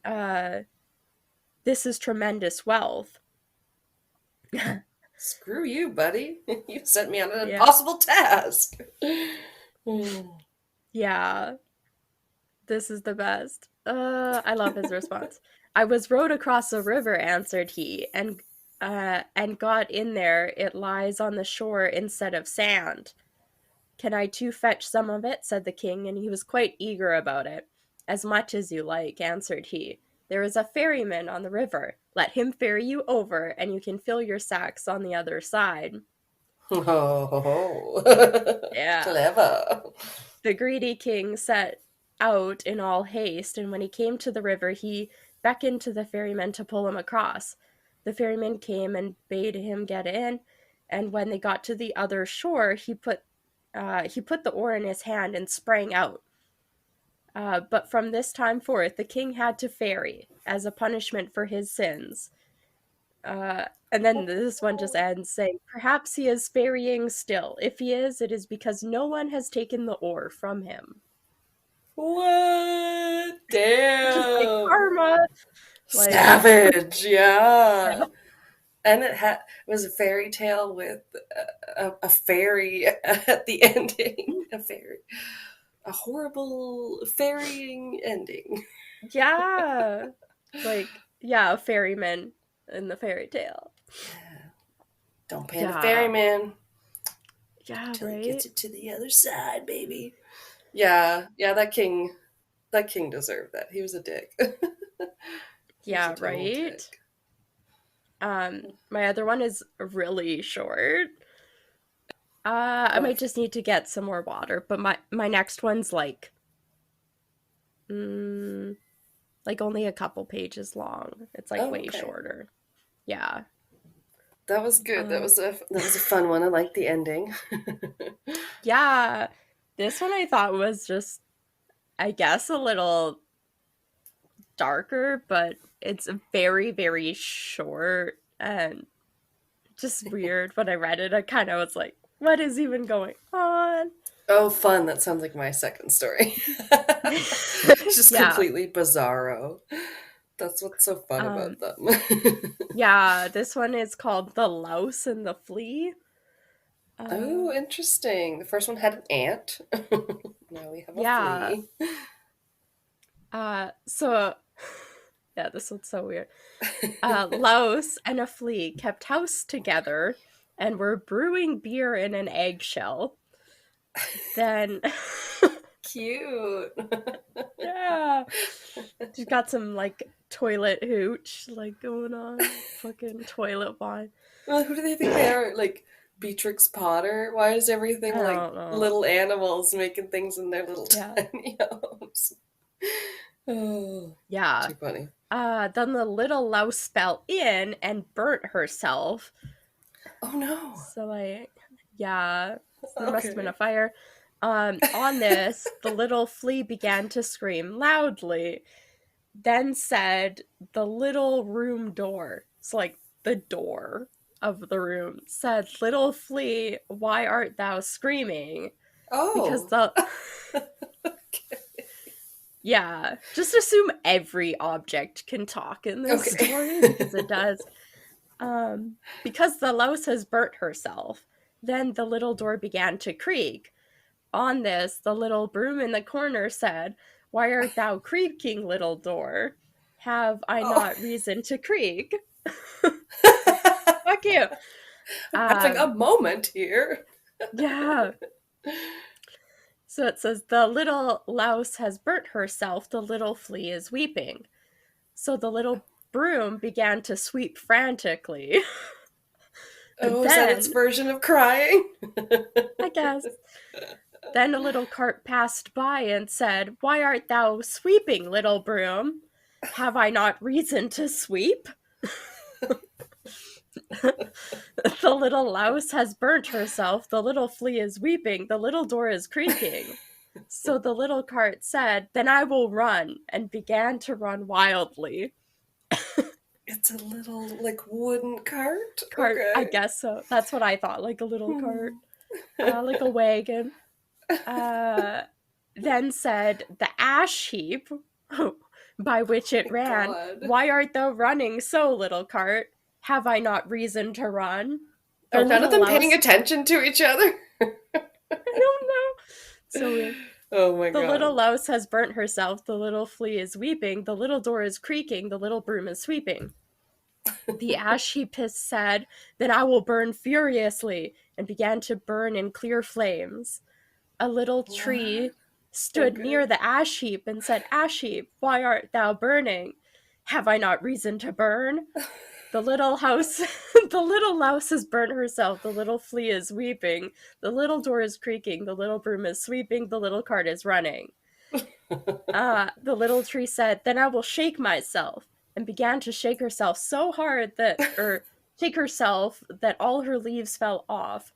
Uh, this is tremendous wealth." Screw you, buddy. You sent me on an Yeah. impossible task. Yeah. This is the best. I love his response. "I was rowed across a river," answered he, and got in there. It lies on the shore instead of sand. "Can I too fetch some of it?" said the king, and he was quite eager about it. "As much as you like," answered he. "There is a ferryman on the river. Let him ferry you over, and you can fill your sacks on the other side." Oh, Yeah. clever. The greedy king set out in all haste, and when he came to the river, he beckoned to the ferryman to pull him across. The ferryman came and bade him get in, and when they got to the other shore, he put the oar in his hand and sprang out. But from this time forth, the king had to ferry as a punishment for his sins. And then this one just ends saying, "Perhaps he is ferrying still. If he is, it is because no one has taken the oar from him." What? Just like Damn. karma, like Savage, yeah. yeah, And it was a fairy tale with a fairy at the ending. A fairy. A horrible ferrying ending. yeah, like yeah, a ferryman in the fairy tale. Yeah. Don't pay the Yeah, ferryman yeah, till he gets right. it to the other side, baby. Yeah, yeah, that king deserved that. He was a dick. He was a Yeah, total right. dick. My other one is really short. I Oh, might just need to get some more water, but my next one's mm, like only a couple pages long. It's like oh, way okay. shorter. Yeah. That was good. That Uh, was a fun one. I like the ending. yeah. This one I thought was just, I guess, a little darker, but it's very, very short and just weird. When I read it, I kind of was like, what is even going on? Oh, fun. That sounds like my second story. It's just Yeah. completely bizarro. That's what's so fun Um, about them. yeah, this one is called The Louse and the Flea. Oh, Uh, interesting. The first one had an ant. Now we have a yeah. flea. So yeah, this one's so weird. Louse and a flea kept house together and were brewing beer in an eggshell. Then Cute. yeah, she's got some like toilet hooch like going on. Fucking toilet wine. Well, who do they think they are? Like Beatrix Potter? Why is I everything like don't know. little animals making things in their little Yeah. tiny homes? Oh, Yeah. too funny. Then the little louse fell in and burnt herself. Oh no. So like, yeah, so there must have been a Okay. fire. On this, the little flea began to scream loudly. Then said the little room door. It's like the door of the room said, "Little flea, why art thou screaming?" Because Oh. the yeah, just assume every object can talk in this Okay. story because it does. Because the louse has burnt herself. Then the little door began to creak. On this, the little broom in the corner said, "Why art thou creaking, little door? Have I Oh. not reason to creak?" Fuck you. I'm having a Um, moment here. yeah. So it says, "The little louse has burnt herself, the little flea is weeping." So the little broom began to sweep frantically. Oh, is that its Then, version of crying? I guess, Then a little cart passed by and said, "Why art thou sweeping, little broom? Have I not reason to sweep?" The little louse has burnt herself, the little flea is weeping, the little door is creaking. So the little cart said, "Then I will run," and began to run wildly. It's a little like wooden cart. Cart, I Okay. guess so. That's what I thought, like a little cart, like a wagon. Uh, then said the ash heap, by which it My ran, God. "Why art thou running so, little cart? Have I not reason to run?" The Are none of little them paying louse, attention to each other? I don't know. So weird. Oh my The little God. louse has burnt herself, the little flea is weeping, the little door is creaking, the little broom is sweeping. The ash heap has said, "Then I will burn furiously," and began to burn in clear flames. A little What? tree stood Okay. near the ash heap and said, "Ash heap, why art thou burning? Have I not reason to burn?" The little house, the little louse has burnt herself, the little flea is weeping, the little door is creaking, the little broom is sweeping, the little cart is running. The little tree said, "Then I will shake myself," and began to shake herself so hard that, or shake herself that all her leaves fell off.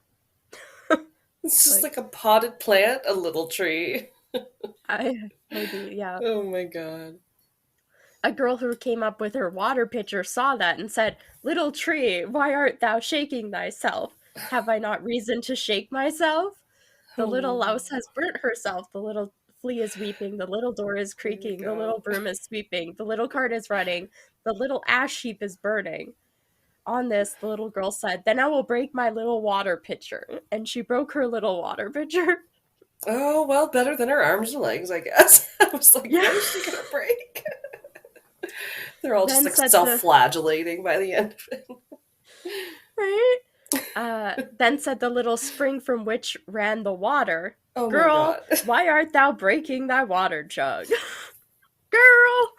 It's just Like, like a potted plant, a little tree. maybe, yeah. Oh my God. A girl who came up with her water pitcher saw that and said, "Little tree, why art thou shaking thyself? Have I not reason to shake myself?" The little Oh, louse has burnt herself, the little flea is weeping, the little door is there we creaking, the little go. broom is sweeping, the little cart is running, the little ash heap is burning. On this, the little girl said, "Then I will break my little water pitcher." And she broke her little water pitcher. Oh, well, better than her arms and legs, I guess. I was like, Yeah. what is she gonna break? They're all just Then like said the, self-flagellating by the end of it. right? Then said the little spring from which ran the water, Oh my "Girl, God. why art thou breaking thy water jug?" Girl!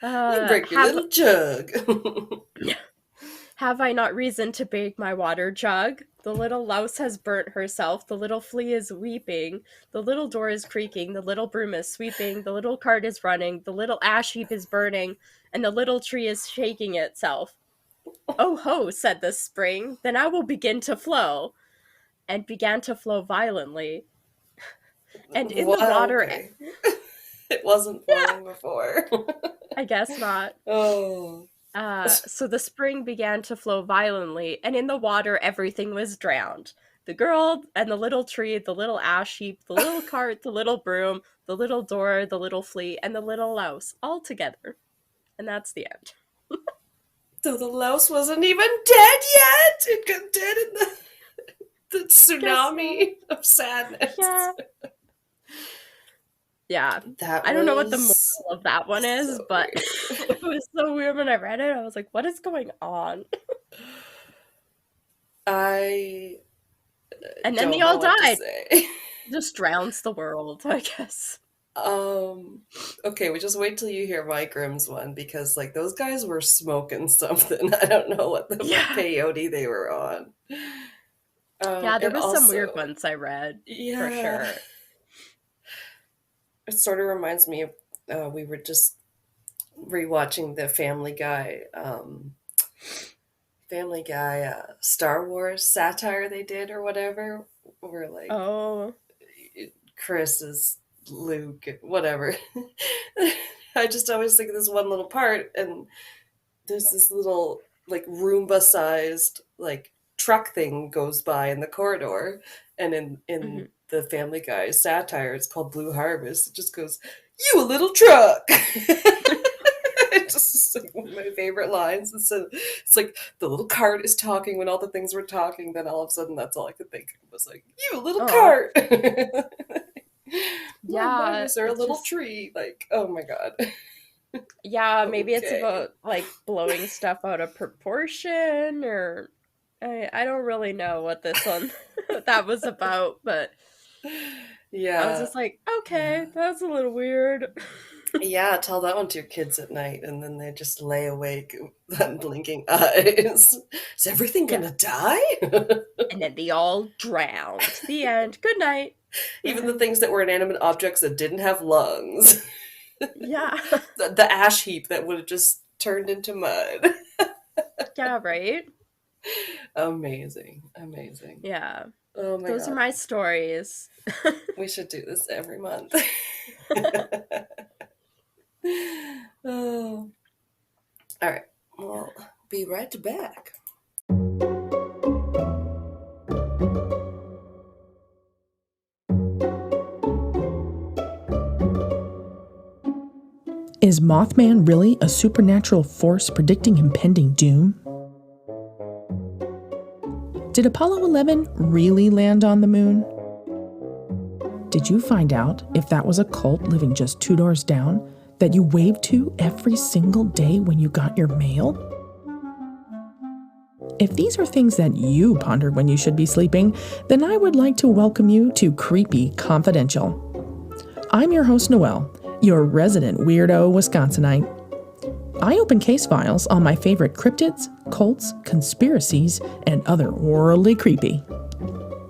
You break your Have little jug. have I not reason to break my water jug? The little louse has burnt herself, the little flea is weeping, the little door is creaking, the little broom is sweeping, the little cart is running, the little ash heap is burning, and the little tree is shaking itself. "Oh ho," said the spring, "then I will begin to flow," and began to flow violently. And in the Well, water, okay. It wasn't flowing before. I guess not. Oh. So the spring began to flow violently, and in the water everything was drowned. The girl and the little tree, the little ash heap, the little cart, the little broom, the little door, the little flea, and the little louse, all together. And that's the end. So the louse wasn't even dead yet. It got dead in the Guess so. tsunami of sadness. Yeah. Yeah. That I don't know what the was moral of that one is, so but weird. it was so weird when I read it. I was like, what is going on? I And then they don't know all what to died. say. Just drowns the world, I guess. Um, okay, we just wait till you hear my Grimm's one because like those guys were smoking something. I don't know what Yeah. peyote they were on. Yeah, there And was some weird also, ones I read, for yeah, sure. it sort of reminds me of we were just rewatching the Family Guy Star Wars satire they did or whatever, where like Oh. Chris is Luke, whatever. I just always think of this one little part, and there's this little like Roomba sized like truck thing goes by in the corridor, and in Mhm. the Family Guy satire, it's called Blue Harvest. It just goes, "You a little truck." It's just like one of my favorite lines. And so it's like the little cart is talking when all the things were talking. Then all of a sudden, that's all I could think of was like, "You a little Oh. cart." Why Yeah, was there a it's little just, tree? Like, oh my God. yeah, maybe it's Okay. about like blowing stuff out of proportion, or I don't really know what this one that was about, but I was Yeah. just like, Yeah. okay, that's a little weird. Yeah, tell that one to your kids at night, and then they just lay awake, blinking eyes. Is everything Yeah. gonna die? And then they all drowned. The end. Good night. Even the things that were inanimate objects that didn't have lungs. Yeah. The ash heap that would have just turned into mud. Yeah, right? Amazing. Amazing. Yeah. Oh my Those are God. my stories. We should do this every month. Oh. All right. Well, be right back. Is Mothman really a supernatural force predicting impending doom? Did Apollo 11 really land on the moon? Did you find out if that was a cult living just 2 doors down that you waved to every single day when you got your mail? If these are things that you ponder when you should be sleeping, then I would like to welcome you to Creepy Confidential. I'm your host, Noelle, your resident weirdo Wisconsinite. I open case files on my favorite cryptids, cults, conspiracies, and other worldly creepy,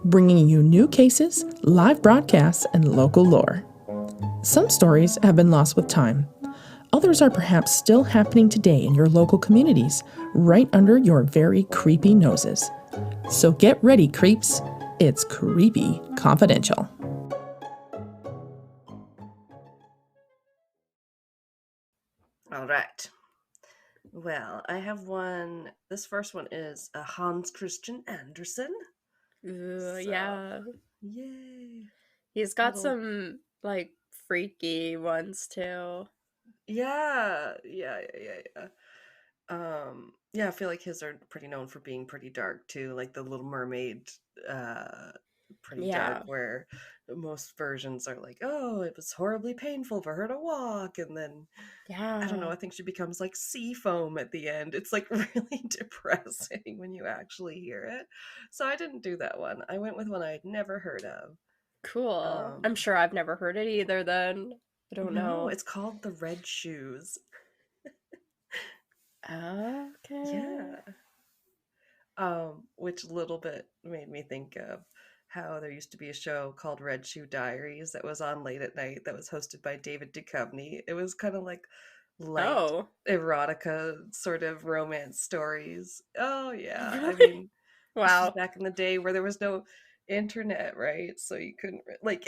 bringing you new cases, live broadcasts, and local lore. Some stories have been lost with time. Others are perhaps still happening today in your local communities, right under your very creepy noses. So get ready, creeps. It's Creepy Confidential. All right. Well, I have one. This first one is Hans Christian Andersen. Ooh, So, yeah. yay. He's got Little. some, like, freaky ones, too. Yeah. Yeah, I feel like his are pretty known for being pretty dark too, like the Little Mermaid, uh, pretty dark, Yeah. where most versions are like, oh, it was horribly painful for her to walk, and then I don't know, Yeah. I think she becomes like sea foam at the end. It's like really depressing when you actually hear it. So I didn't do that one. I went with one I had never heard of. Cool. I'm Um, sure I've never heard it either then. I don't no, know. it's called The Red Shoes. Okay. Yeah. Which little bit made me think of how there used to be a show called Red Shoe Diaries that was on late at night that was hosted by David Duchovny. It was kind of like light Oh. erotica sort of romance stories. Oh yeah, I Really? mean, this was Wow. back in the day where there was no internet, right? So you couldn't like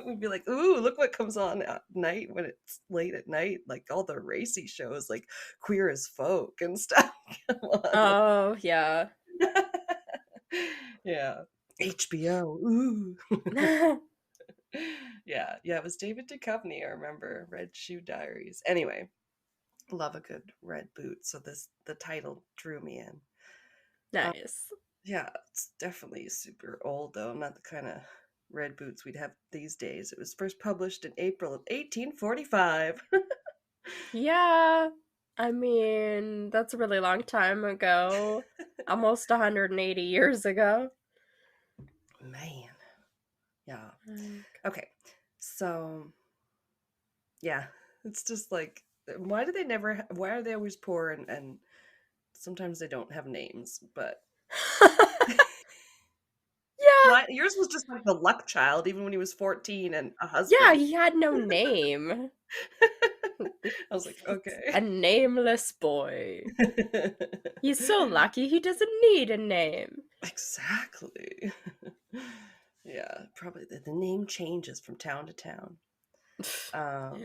we'd be like, "Ooh, look what comes on at night when it's late at night, like all the racy shows like Queer as Folk and stuff." Come on. Oh, yeah. Yeah. HBO. Ooh. Yeah, it was David Duchovny, I remember. Red Shoe Diaries. Anyway, love a good red boot, so the title drew me in. Uh, Nice. yeah, it's definitely super old though, not the kind of red boots we'd have these days. It was first published in April of 1845. Yeah. I mean, that's a really long time ago. Almost 180 years ago. Man. Yeah. Like, Okay. So, yeah, it's just like why do they never why are they always poor and sometimes they don't have names, but yeah. why yours was just like the luck child even when he was 14 and a Yeah, husband. he had no name. I was like, okay. A nameless boy. He's so lucky he doesn't need a name. Exactly. Yeah, probably the name changes from town to town. Yeah. Um,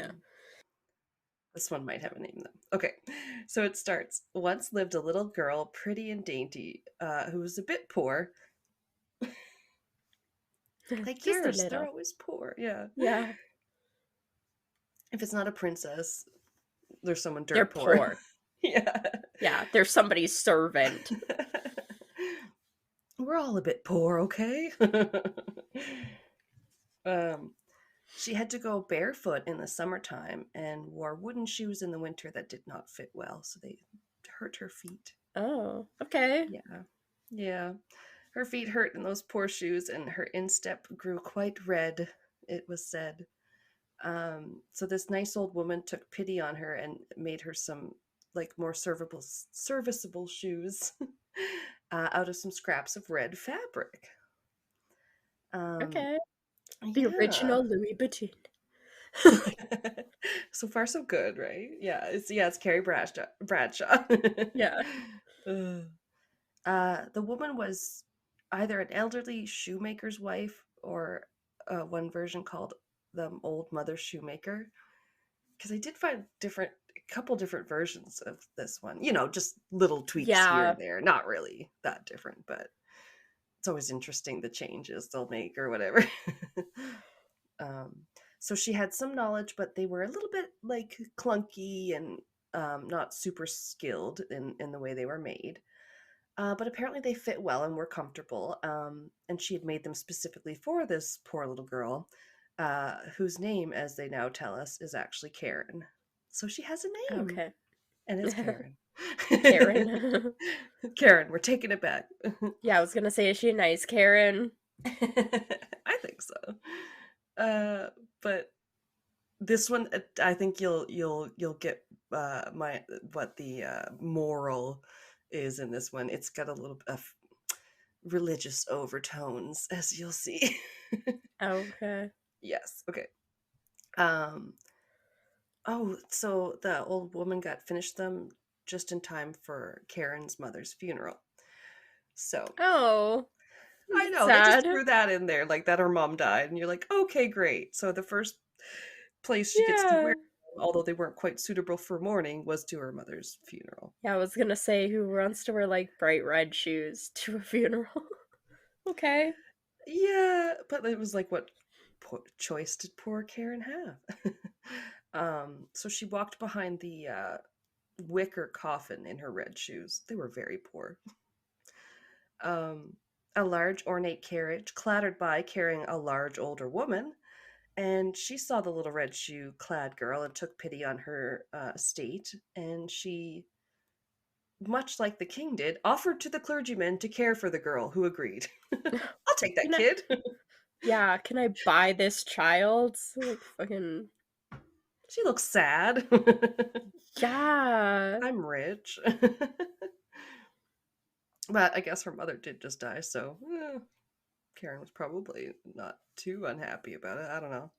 this one might have a name though. Okay, so it starts. Once lived a little girl, pretty and dainty, who was a bit poor. Like Just a yours, they're little. always poor. Yeah. Yeah. If it's not a princess, there's someone They're dirt poor. poor. Yeah. Yeah, they're somebody's servant. We're all a bit poor, okay? um, she had to go barefoot in the summertime and wore wooden shoes in the winter that did not fit well, so they hurt her feet. Oh, okay. Yeah. Yeah. Her feet hurt in those poor shoes, and her instep grew quite red, it was said. So this nice old woman took pity on her and made her some like more serviceable shoes out of some scraps of red fabric. Um, Okay. The yeah. original Louis Vuitton. So far, so good, right? It's Carrie Bradshaw. Bradshaw. Yeah. Ugh. The woman was either an elderly shoemaker's wife or one version called the Old Mother Shoemaker. Because I did find a couple different versions of this one. You know, just little tweaks here Yeah. and there. Not really that different, but it's always interesting the changes they'll make or whatever. um, so she had some knowledge, but they were a little bit like clunky and not super skilled in the way they were made. But apparently they fit well and were comfortable. And she had made them specifically for this poor little girl, whose name, as they now tell us, is actually Karen. So she has a name, Okay. and it's Karen. Karen. Karen, we're taking it back. Yeah, I was gonna say, is she a nice Karen? I think so. But this one, I think you'll get my what the moral is in this one. It's got a little of religious overtones, as you'll see. Okay. Yes. Okay. Um. Oh, so the old woman got finished them just in time for Karen's mother's funeral. So Oh, I that's know they just sad. threw that in there, like that her mom died, and you're like, okay, great. So the first place she gets to wear, Yeah. although they weren't quite suitable for mourning, was to her mother's funeral. Yeah, I was gonna say, who wants to wear like bright red shoes to a funeral? Okay. Yeah, but it was like, what choice did poor Karen have? So she walked behind the wicker coffin in her red shoes. They were very poor. Um, a large ornate carriage clattered by carrying a large older woman, and she saw the little red shoe clad girl and took pity on her state, and she, much like the king did, offered to the clergyman to care for the girl, who agreed. I'll take that Can I? kid. Yeah, can I buy this child? Like fucking. She looks sad. Yeah. I'm rich. But I guess her mother did just die, so Karen was probably not too unhappy about it. I don't know.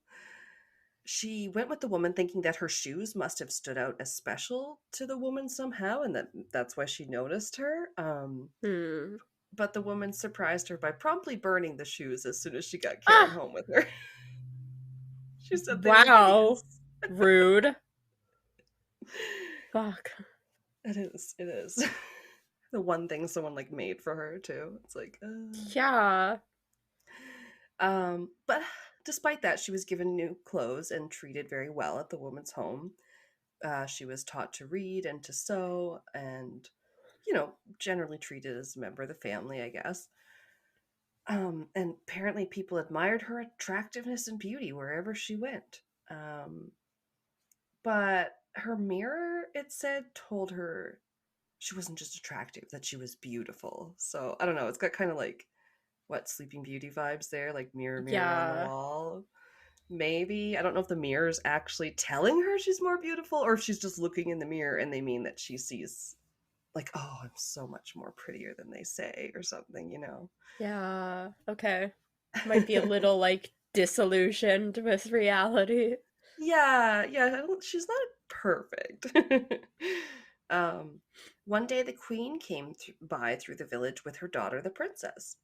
She went with the woman thinking that her shoes must have stood out as special to the woman somehow, and that's why she noticed her. Hmm. But the woman surprised her by promptly burning the shoes as soon as she got Karen Ah. home with her. She said they were Wow. hideous. Rude. Fuck. It is. It is. The one thing someone like made for her too. It's like, Yeah. but despite that, she was given new clothes and treated very well at the woman's home. She was taught to read and to sew, and generally treated as a member of the family, I guess. And apparently, people admired her attractiveness and beauty wherever she went. But her mirror, it said, told her she wasn't just attractive, that she was beautiful. So I don't know. It's got kind of like what Sleeping Beauty vibes there, like mirror, mirror on the Yeah. wall. Maybe. I don't know if the mirror's actually telling her she's more beautiful or if she's just looking in the mirror and they mean that she sees, like, oh, I'm so much more prettier than they say or something. Yeah. Okay. Might be a little like disillusioned with reality. Yeah, she's not perfect. um, One day the queen came by through the village with her daughter, the princess.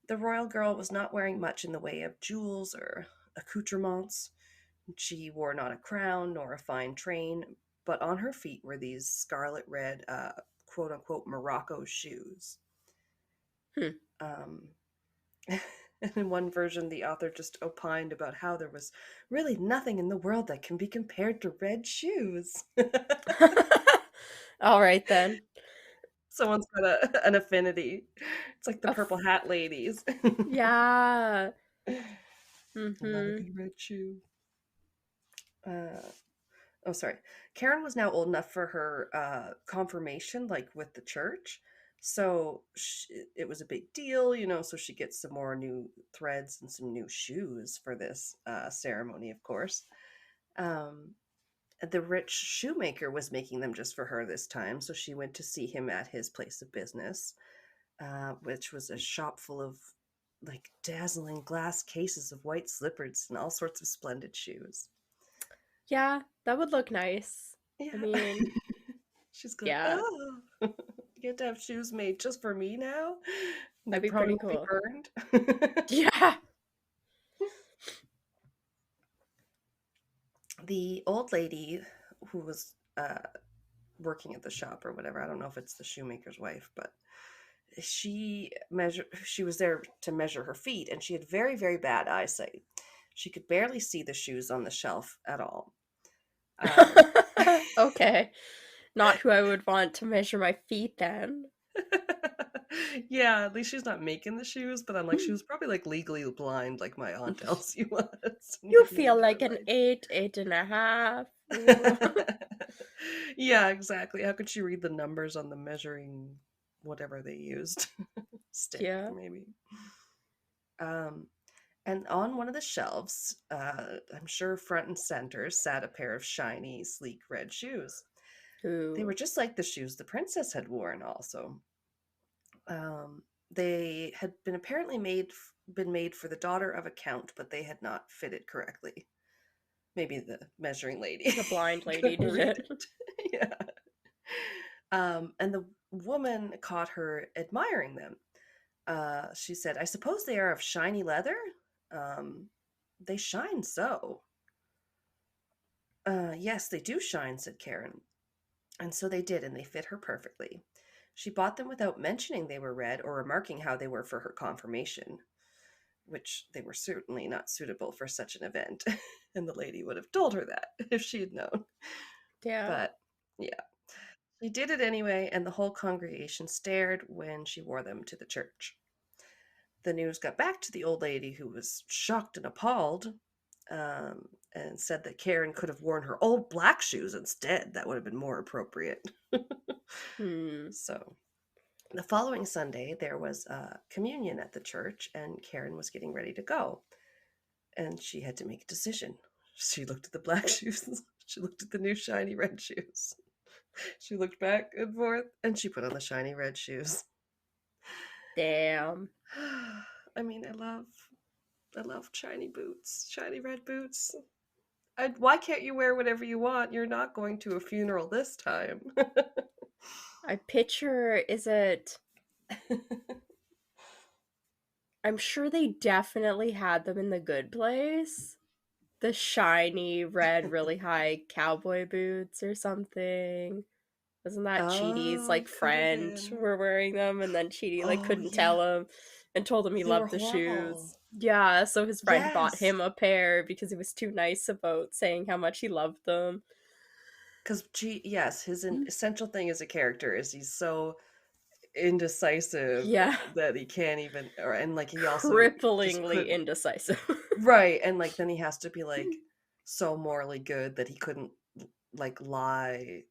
The royal girl was not wearing much in the way of jewels or accoutrements. She wore not a crown nor a fine train, but on her feet were these scarlet red, quote unquote, Morocco shoes. Hmm. Um, and in one version, the author just opined about how there was really nothing in the world that can be compared to red shoes. All right then. Someone's got an affinity. It's like the A purple f- hat ladies. yeah. Love a Mhm. good red shoe. Uh, oh, sorry. Karen was now old enough for her confirmation, like with the church. So it was a big deal, so she gets some more new threads and some new shoes for this ceremony, of course. Um, the rich shoemaker was making them just for her this time, so she went to see him at his place of business, which was a shop full of like dazzling glass cases of white slippers and all sorts of splendid shoes. Yeah, that would look nice. I Yeah. mean, She's going, yeah, oh, you get to have shoes made just for me now? They that'd be probably pretty won't be cool. burned. Yeah. The old lady who was working at the shop or whatever, I don't know if it's the shoemaker's wife, but she was there to measure her feet, and she had very, very bad eyesight. She could barely see the shoes on the shelf at all. Okay. Not who I would want to measure my feet then. Yeah, at least she's not making the shoes, but I'm like, she was probably like legally blind, like my aunt Elsie was. You You feel need like her an life. 8.5. Yeah, exactly. How could she read the numbers on the measuring whatever they used? Stick, Yeah. maybe. Um, and on one of the shelves, I'm sure front and center, sat a pair of shiny, sleek red shoes. They were Ooh. just like the shoes the princess had worn, also. They had been apparently been made for the daughter of a count, but they had not fitted correctly. Maybe the measuring lady The blind lady couldn't did read it. it. Yeah. And the woman caught her admiring them. She said, "I suppose they are of shiny leather? Um, they shine so." Yes, they do shine," said Karen. And so they did, and they fit her perfectly. She bought them without mentioning they were red or remarking how they were for her confirmation, which they were certainly not suitable for such an event. And the lady would have told her that if she had known. Yeah. But yeah, she did it anyway, and the whole congregation stared when she wore them to the church. The news got back to the old lady, who was shocked and appalled, and said that Karen could have worn her old black shoes instead. That would have been more appropriate. Hmm. So the following Sunday, there was a communion at the church, and Karen was getting ready to go. And she had to make a decision. She looked at the black shoes. She looked at the new shiny red shoes. She looked back and forth, and she put on the shiny red shoes. Damn. I mean, I love shiny boots, shiny red boots. Why can't you wear whatever you want? You're not going to a funeral this time. I picture, is it. I'm sure they definitely had them in the good place. The shiny, red, really high cowboy boots or something. Wasn't that Cheaty's Oh, like could have friend been. were wearing them, and then Cheaty like Oh, couldn't yeah. tell him and told him he They were loved the horrible. shoes. Yeah, so his friend bought Yes. him a pair because he was too nice about saying how much he loved them. Because, yes, his essential thing as a character is he's so indecisive Yeah, that he can't even, and like he also just cripplingly couldn't. indecisive. Right, and like then he has to be like so morally good that he couldn't like lie.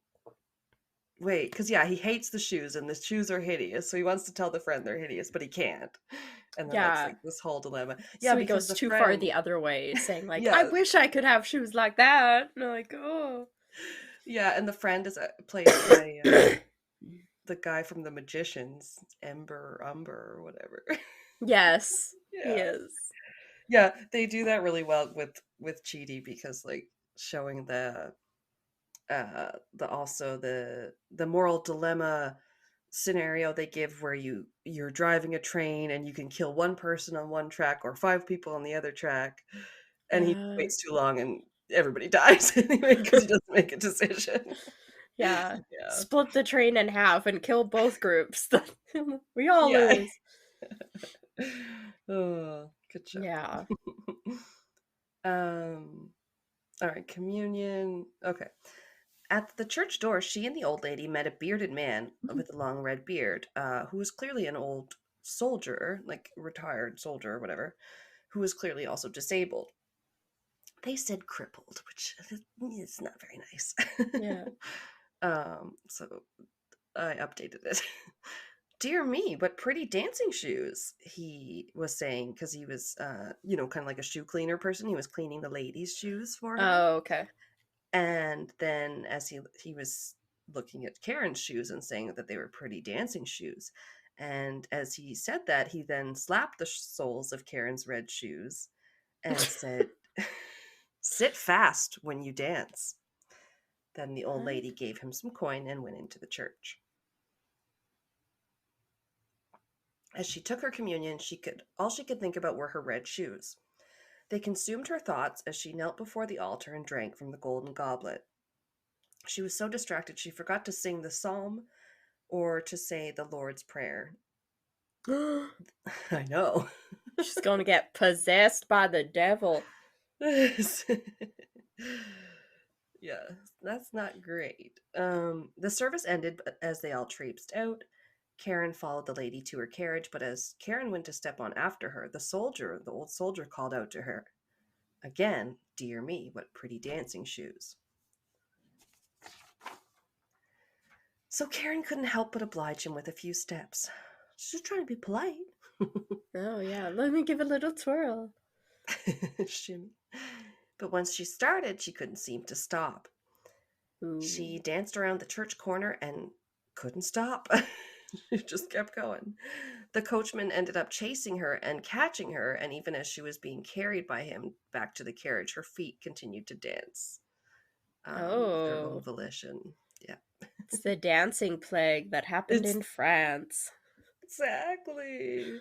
Wait, because yeah, he hates the shoes and the shoes are hideous, so he wants to tell the friend they're hideous, but he can't. And then that's Yeah, like this whole dilemma. Yeah, so he because goes the too far friend, the other way, saying like, "I yeah, wish I could have shoes like that." And I'm like, "Oh." yeah, and the friend is played by the guy from The Magicians, Umber, or whatever. Yes, he Yeah, is. yeah, they do that really well with Chidi, because like showing the also the moral dilemma scenario they give, where you're driving a train and you can kill one person on one track or five people on the other track, and he Yeah. waits too long and everybody dies anyway because he doesn't make a decision. Yeah. Yeah, Split the train in half and kill both groups. We all yeah. lose. Oh, good joke. Yeah. um all right, communion. Okay. At the church door, she and the old lady met a bearded man with a long red beard, who was clearly an old soldier, like retired soldier or whatever, who was clearly also disabled. They said crippled, which is not very nice. Yeah. So I updated it. dear me, what pretty dancing shoes, he was saying, because he was, kind of like a shoe cleaner person. He was cleaning the ladies' shoes for her. Oh, okay. And then as he was looking at Karen's shoes and saying that they were pretty dancing shoes. And as he said that, he then slapped the soles of Karen's red shoes and said, "Sit fast when you dance." Then the old lady gave him some coin and went into the church. As she took her communion, all she could think about were her red shoes. They consumed her thoughts as she knelt before the altar and drank from the golden goblet. She was so distracted she forgot to sing the psalm or to say the Lord's Prayer. I know. She's gonna get possessed by the devil. Yeah, that's not great. The service ended as they all traipsed out. Karen followed the lady to her carriage, but as Karen went to step on after her, the old soldier, called out to her. Again, dear me, what pretty dancing shoes. So Karen couldn't help but oblige him with a few steps. She's just trying to be polite. Oh, yeah. Let me give a little twirl. Shimmy. But once she started, she couldn't seem to stop. Ooh. She danced around the church corner and couldn't stop. She just kept going. The coachman ended up chasing her and catching her, and even as she was being carried by him back to the carriage, her feet continued to dance. Of their own volition. Yeah. It's the dancing plague that happened in France. Exactly.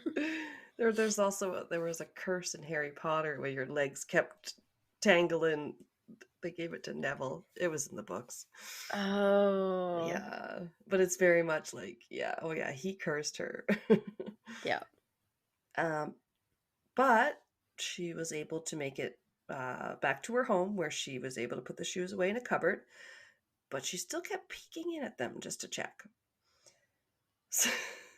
There was a curse in Harry Potter where your legs kept tangling. They gave it to Neville. It was in the books. Oh. Yeah. But it's very much like, he cursed her. Yeah. But she was able to make it back to her home, where she was able to put the shoes away in a cupboard, but she still kept peeking in at them just to check.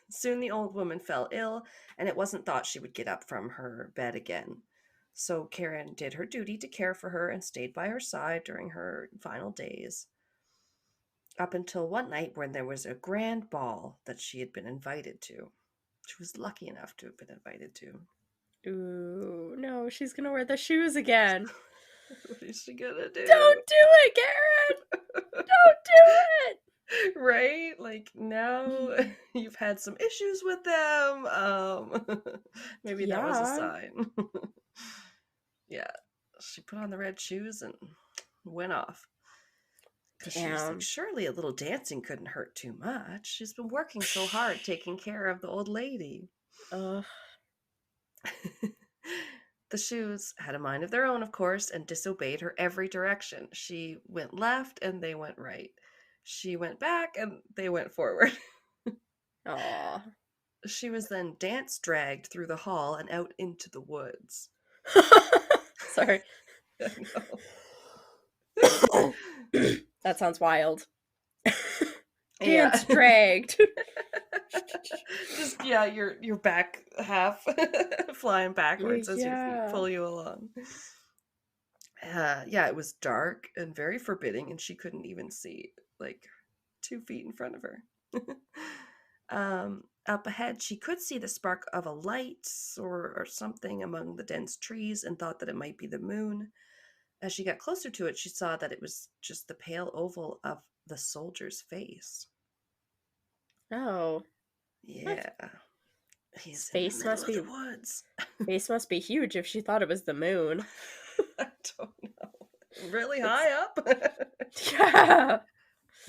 Soon the old woman fell ill, and it wasn't thought she would get up from her bed again. So Karen did her duty to care for her and stayed by her side during her final days, up until one night when there was a grand ball that she had been invited to. She was lucky enough to have been invited to. Ooh, no, she's gonna wear the shoes again. What is she gonna do? Don't do it, Karen! Don't do it! Right? Like, now you've had some issues with them. Maybe that was a sign. Yeah. She put on the red shoes and went off. Because she was like, surely a little dancing couldn't hurt too much. She's been working so hard taking care of the old lady. Ugh. The shoes had a mind of their own, of course, and disobeyed her every direction. She went left and they went right. She went back and they went forward. Aw. She was then dragged through the hall and out into the woods. Sorry. I know. That sounds wild. Dance dragged. Just, your back half flying backwards as your feet pull you along. It was dark and very forbidding, and she couldn't even see like 2 feet in front of her. Up ahead, she could see the spark of a light or something among the dense trees and thought that it might be the moon. As she got closer to it, she saw that it was just the pale oval of the soldier's face. Oh. Yeah. His face must be woods. Face must be huge if she thought it was the moon. I don't know. Really high up? Yeah.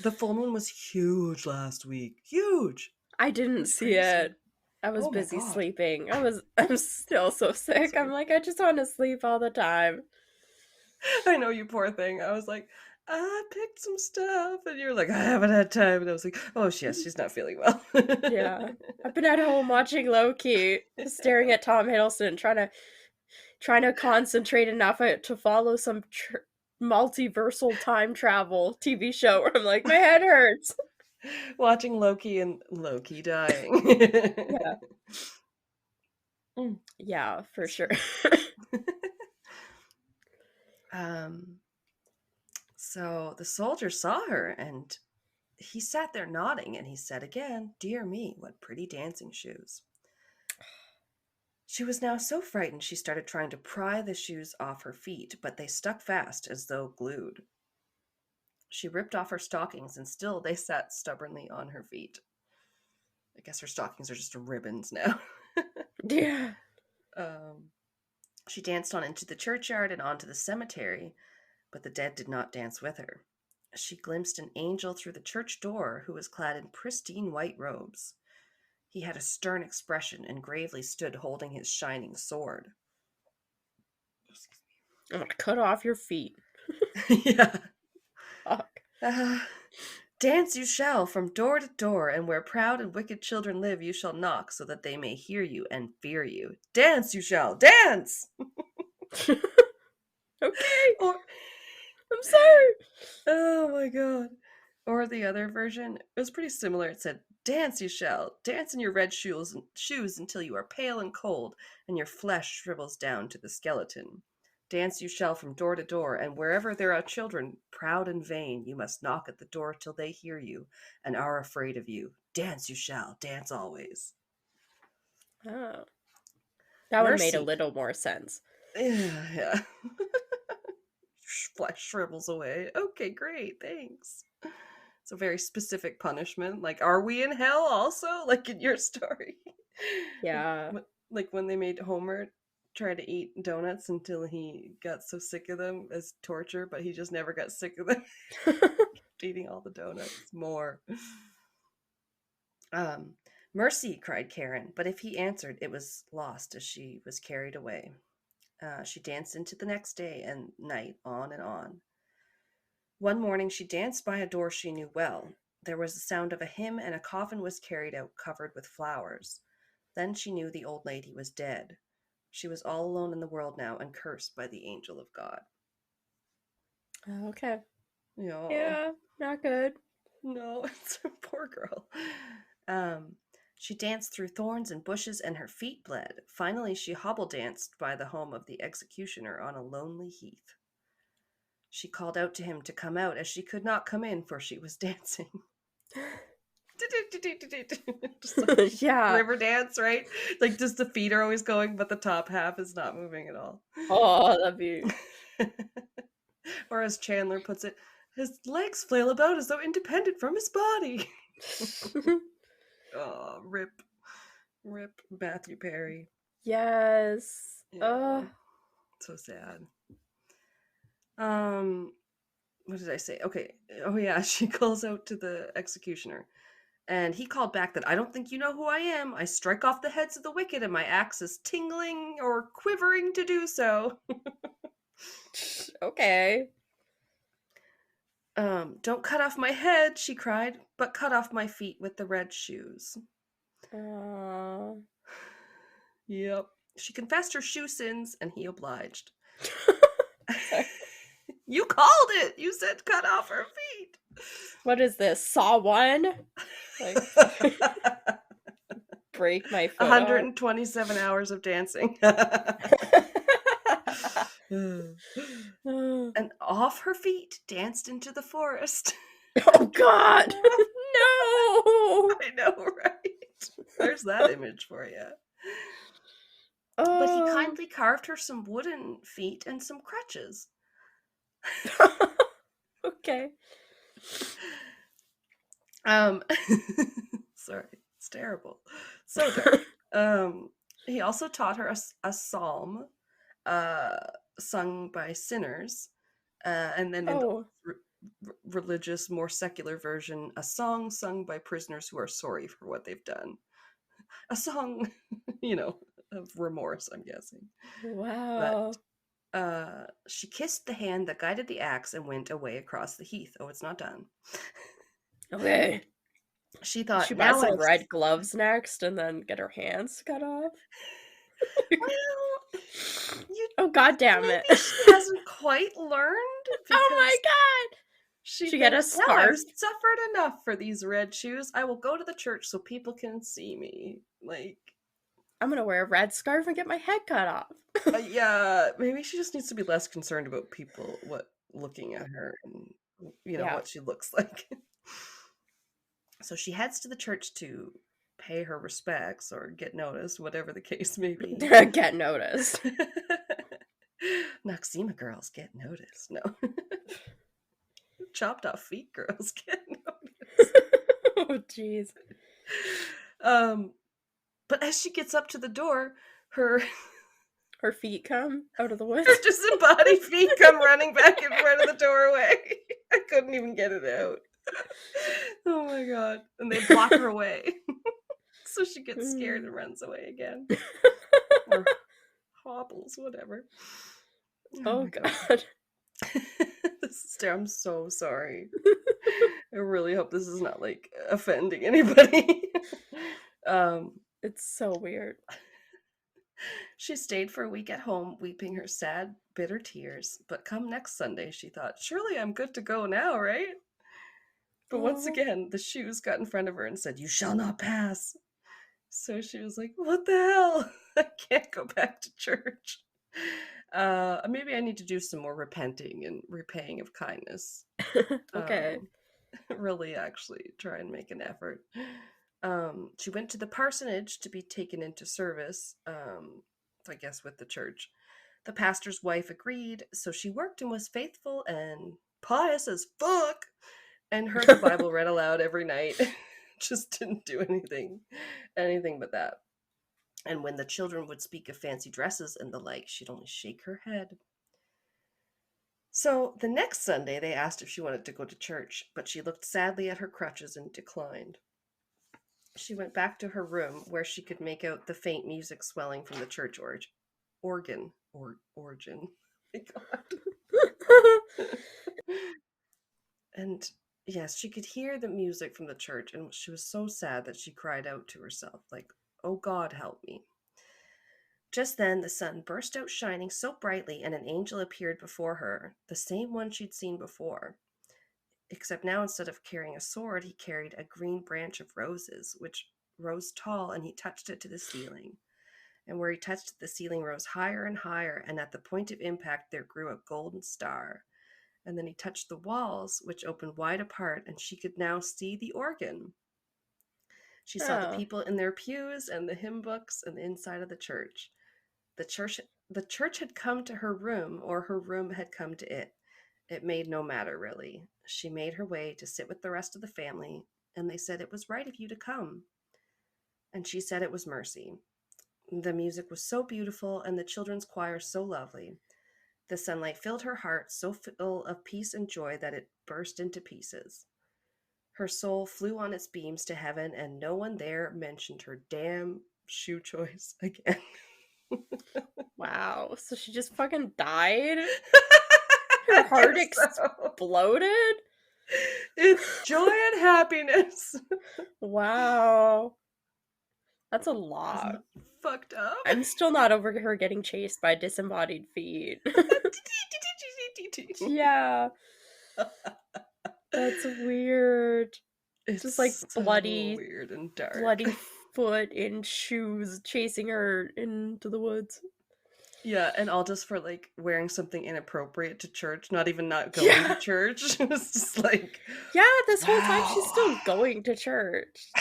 The full moon was huge last week. Huge. I didn't see it. I was busy sleeping. I'm still so sick. Sorry. I'm like, I just want to sleep all the time. I know, you poor thing. I was like, I picked some stuff, and you were like, I haven't had time, and I was like, oh yes, she's not feeling well. Yeah, I've been at home watching Loki, staring at Tom Hiddleston, trying to concentrate enough to follow some multiversal time travel TV show where I'm like, my head hurts. Watching Loki and Loki dying. Yeah. Yeah, for sure. So the soldier saw her and He sat there nodding, and he said again, "Dear me, what pretty dancing shoes." She was now so frightened she started trying to pry the shoes off her feet, but they stuck fast as though glued. She ripped off her stockings, and still they sat stubbornly on her feet. I guess her stockings are just ribbons now. Yeah. She danced on into the churchyard and onto the cemetery, but the dead did not dance with her. She glimpsed an angel through the church door who was clad in pristine white robes. He had a stern expression and gravely stood holding his shining sword. I'm gonna cut off your feet. Yeah. Fuck. Dance you shall from door to door, and where proud and wicked children live, you shall knock so that they may hear you and fear you. Dance you shall, dance! Okay. Or, I'm sorry. oh my god. Or the other version, it was pretty similar. It said, "Dance you shall, dance in your red shoes until you are pale and cold, and your flesh shrivels down to the skeleton. Dance you shall from door to door, and wherever there are children, proud and vain, you must knock at the door till they hear you and are afraid of you. Dance you shall, dance always." Oh. That one made a Mercy. little more sense. Yeah. Flesh shrivels away. Okay, great, thanks. It's a very specific punishment. Like, are we in hell also? Like in your story. Yeah. Like when they made Homer try to eat donuts until he got so sick of them as torture, but he just never got sick of them. Eating all the donuts. More. Mercy, cried Karen, but if he answered, it was lost as she was carried away. She danced into the next day and night, on and on. One morning she danced by a door she knew well. There was the sound of a hymn, and a coffin was carried out covered with flowers. Then she knew the old lady was dead. She was all alone in the world now, and cursed by the angel of God. Okay. No. Yeah, not good. No, it's a poor girl. She danced through thorns and bushes, and her feet bled. Finally, she hobble danced by the home of the executioner on a lonely heath. She called out to him to come out, as she could not come in, for she was dancing. Just like Yeah. river dance, right? Like just the feet are always going, but the top half is not moving at all. Oh, that'd be. Or as Chandler puts it, his legs flail about as though independent from his body. Oh, rip Matthew Perry. Yes. Yeah. So sad. What did I say? Okay. Oh yeah, she calls out to the executioner. And he called back that, "I don't think you know who I am. I strike off the heads of the wicked, and my axe is tingling or quivering to do so." Okay. "Don't cut off my head," she cried, "but cut off my feet with the red shoes." Yep. She confessed her shoe sins, and he obliged. You called it! You said cut off her feet! What is this? Saw one? Like, break my foot. 127 hours of dancing. And off her feet danced into the forest. Oh God! No! I know, right? There's that image for you. But he kindly carved her some wooden feet and some crutches. Okay. Sorry, it's terrible. So dark. He also taught her a psalm sung by sinners, and then in the religious, more secular version, a song sung by prisoners who are sorry for what they've done. A song, of remorse, I'm guessing. Wow. But she kissed the hand that guided the axe and went away across the heath. Oh, it's not done. Okay. She thought, she buy some red gloves next and then get her hands cut off. Well, oh God damn it! She hasn't quite learned. Oh my God! She get a scarf. I've suffered enough for these red shoes. I will go to the church so people can see me. Like, I'm gonna wear a red scarf and get my head cut off. Yeah, maybe she just needs to be less concerned about people looking at her and what she looks like. So she heads to the church to pay her respects or get noticed, whatever the case may be. Get noticed. Noxema girls get noticed. No. Chopped off feet girls get noticed. Oh, jeez. But as she gets up to the door, her feet come out of the woods. her disembodied feet come running back in front of the doorway. I couldn't even get it out. Oh my god. And they block her way. So she gets scared and runs away again. Or hobbles, whatever. Oh god. I'm so sorry. I really hope this is not like offending anybody. It's so weird. She stayed for a week at home, weeping her sad, bitter tears. But come next Sunday, she thought, surely I'm good to go now, right? But once again, the shoes got in front of her and said, you shall not pass. So she was like, what the hell? I can't go back to church. Maybe I need to do some more repenting and repaying of kindness. Okay. Really actually try and make an effort. She went to the parsonage to be taken into service, I guess with the church. The pastor's wife agreed, so she worked and was faithful and pious as fuck, and heard the Bible read aloud every night. Just didn't do anything but that. And when the children would speak of fancy dresses and the like, she'd only shake her head. So the next Sunday, they asked if she wanted to go to church, but she looked sadly at her crutches and declined. She went back to her room where she could make out the faint music swelling from the church organ. My God. And yes, she could hear the music from the church, and she was so sad that she cried out to herself, like, oh God, help me. Just then the sun burst out shining so brightly, and an angel appeared before her, the same one she'd seen before. Except now, instead of carrying a sword, he carried a green branch of roses, which rose tall, and he touched it to the ceiling. And where he touched it, the ceiling rose higher and higher, and at the point of impact there grew a golden star. And then he touched the walls, which opened wide apart, and she could now see the organ. She saw the people in their pews and the hymn books and the inside of the church. The church had come to her room, or her room had come to it. It made no matter, really. She made her way to sit with the rest of the family, and they said it was right of you to come. And she said it was mercy. The music was so beautiful, and the children's choir so lovely. The sunlight filled her heart so full of peace and joy that it burst into pieces. Her soul flew on its beams to heaven, and no one there mentioned her damn shoe choice again. Wow. So she just fucking died? Her heart exploded? It's joy and happiness. Wow. That's a lot. Fucked up. I'm still not over her getting chased by disembodied feet. Yeah. That's weird. It's just like so bloody, weird and dark. Bloody foot in shoes chasing her into the woods. Yeah, and all just for like wearing something inappropriate to church, not going to church. It's just like, yeah, this whole time she's still going to church.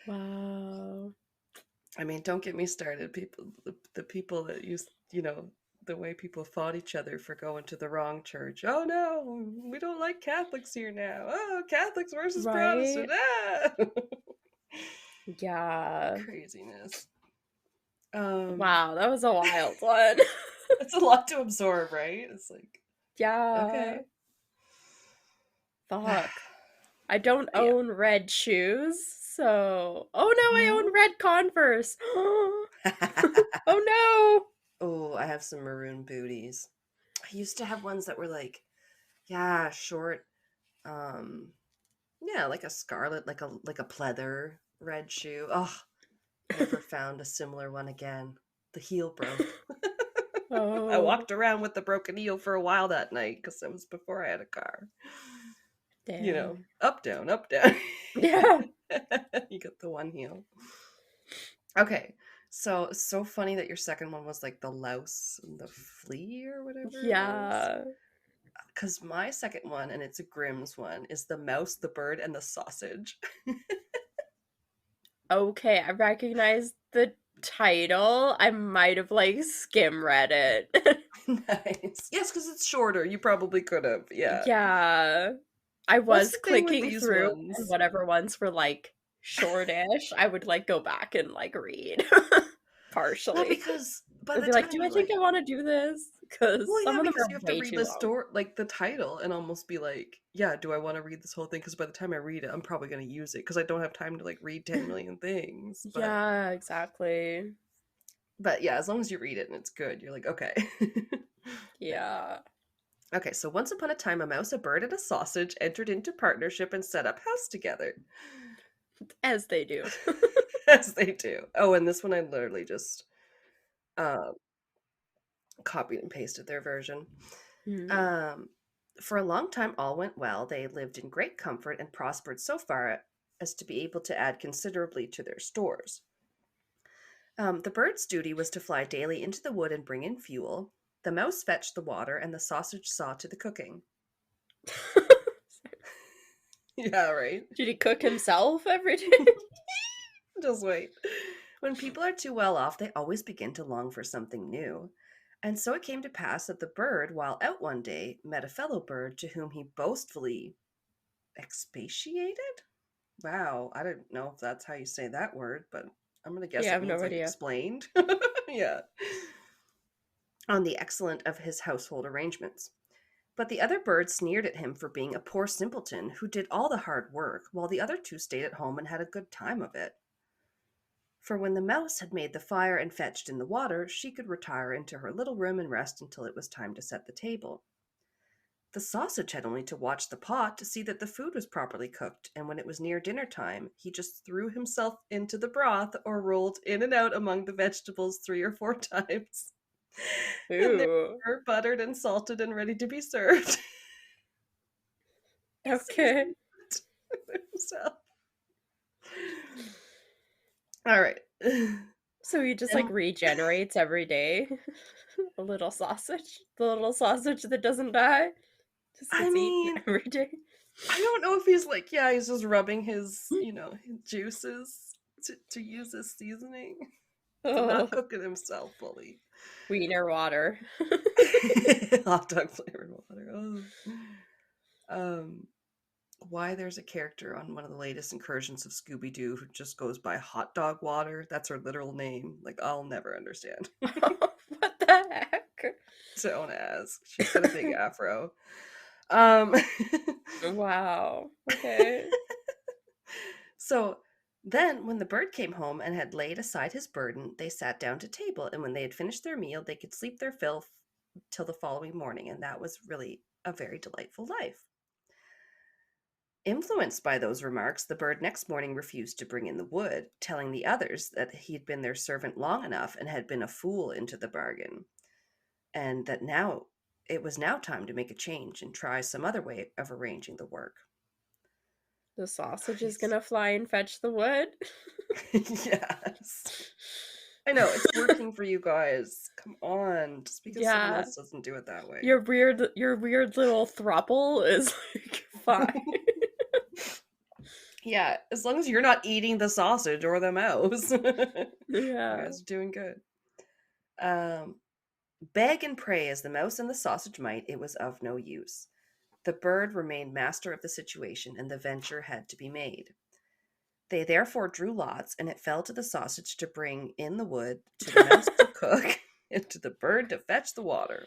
Wow. I mean, don't get me started. People, the people that used, the way people fought each other for going to the wrong church. Oh no, we don't like Catholics here now. Oh, Catholics versus Protestant. Ah! Yeah. Craziness. Wow, that was a wild one. It's a lot to absorb, right? It's like, yeah. Okay. Fuck. I don't own red shoes, so... Oh no, I own red Converse! Oh no! Oh, I have some maroon booties. I used to have ones that were like, short, like a scarlet, like a pleather red shoe. Oh, never found a similar one again. The heel broke. Oh. I walked around with the broken heel for a while that night because it was before I had a car. Damn. Up, down. Yeah. You got the one heel. Okay. So funny that your second one was like the Louse and the Flea or whatever. Yeah. because my second one, and it's a Grimm's one, is The Mouse, the Bird, and the Sausage. Okay, I recognize the title. I might have like skim read it. Nice. Yes, because it's shorter. You probably could have. Yeah. Yeah. I What's was the thing with clicking these through and ones? whatever ones were like shortish, I would like go back and like read Well, partially. because by I'd the be like, time do I you think I want to do this? Because well, some yeah, of them because are you have to way read too the long. story, like the title, and almost be like, yeah, do I want to read this whole thing? Because by the time I read it, I'm probably going to use it because I don't have time to like read 10 million things. Yeah, exactly. But yeah, as long as you read it and it's good, you're like, okay. Yeah. Okay, so once upon a time, a mouse, a bird, and a sausage entered into partnership and set up house together. As they do. As they do. Oh, and this one I literally just um, copied and pasted their version. Hmm. Um, for a long time, all went well. They lived in great comfort and prospered so far as to be able to add considerably to their stores. The bird's duty was to fly daily into the wood and bring in fuel. The mouse fetched the water, and the sausage saw to the cooking. Yeah, right. Did he cook himself every day? Just wait. When people are too well off, they always begin to long for something new. And so it came to pass that the bird, while out one day, met a fellow bird to whom he boastfully expatiated? Wow, I don't know if that's how you say that word, but I'm going to guess Yeah, I it have no means like idea. explained. Yeah. On the excellence of his household arrangements. But the other bird sneered at him for being a poor simpleton who did all the hard work, while the other two stayed at home and had a good time of it. For when the mouse had made the fire and fetched in the water, she could retire into her little room and rest until it was time to set the table. The sausage had only to watch the pot to see that the food was properly cooked, and when it was near dinner time, he just threw himself into the broth or rolled in and out among the vegetables 3 or 4 times. And they Ooh. were buttered and salted and ready to be served. He Okay. seasoned it himself. All right. So he just like And regenerates every day. A little sausage. The little sausage that doesn't die. Just I gets eaten mean, every day. I don't know if he's like, yeah, he's just rubbing his, his juices to use as seasoning, but not Oh, cooking himself fully. wiener water. Hot dog flavored water. Oh. Um, why there's a character on one of the latest incursions of Scooby Doo who just goes by Hot Dog Water. That's her literal name. Like, I'll never understand. What the heck? Don't ask. She's got a big afro. Um, Wow. Okay. so then, when the bird came home and had laid aside his burden, they sat down to table, and when they had finished their meal, they could sleep their fill till the following morning, and that was really a very delightful life. Influenced by those remarks, the bird next morning refused to bring in the wood, telling the others that he'd been their servant long enough and had been a fool into the bargain, and that now it was now time to make a change and try some other way of arranging the work. The sausage is He's- gonna fly and fetch the wood. Yes. I know, it's working for you guys. Come on. Just because someone Yeah. else doesn't do it that way. Your weird little thruple is like fine. Yeah, as long as you're not eating the sausage or the mouse. You Yeah. guys are doing good. Beg and pray as the mouse and the sausage might, it was of no use. The bird remained master of the situation, and the venture had to be made. They therefore drew lots, and it fell to the sausage to bring in the wood, to the mouse to cook, and to the bird to fetch the water.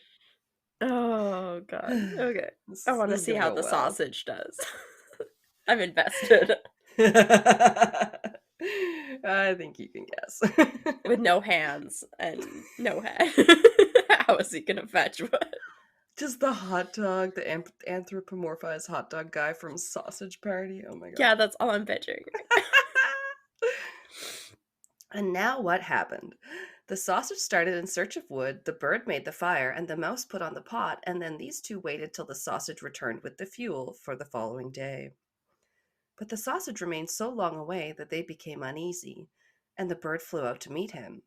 Oh god. Okay. This, I want to this is see gonna how go the well. sausage does. I'm invested. I think you can guess. With no hands and no head. How is he gonna fetch what? Just the hot dog, the anthropomorphized hot dog guy from Sausage Party. Oh my god. Yeah, that's all I'm pitching. And now what happened? The sausage started in search of wood, the bird made the fire, and the mouse put on the pot, and then these two waited till the sausage returned with the fuel for the following day. But the sausage remained so long away that they became uneasy, and the bird flew out to meet him.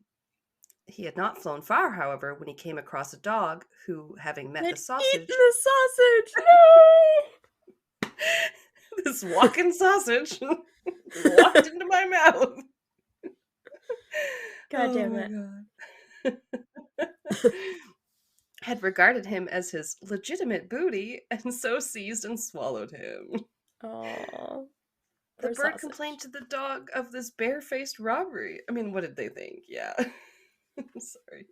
He had not flown far, however, when he came across a dog who, having met They'd the eaten sausage, the sausage. No. this walking sausage walked into my mouth. God Oh damn my it. god. Had regarded him as his legitimate booty, and so seized and swallowed him. Aww. The Poor bird sausage. complained to the dog of this barefaced robbery. I mean, what did they think? Yeah. Sorry.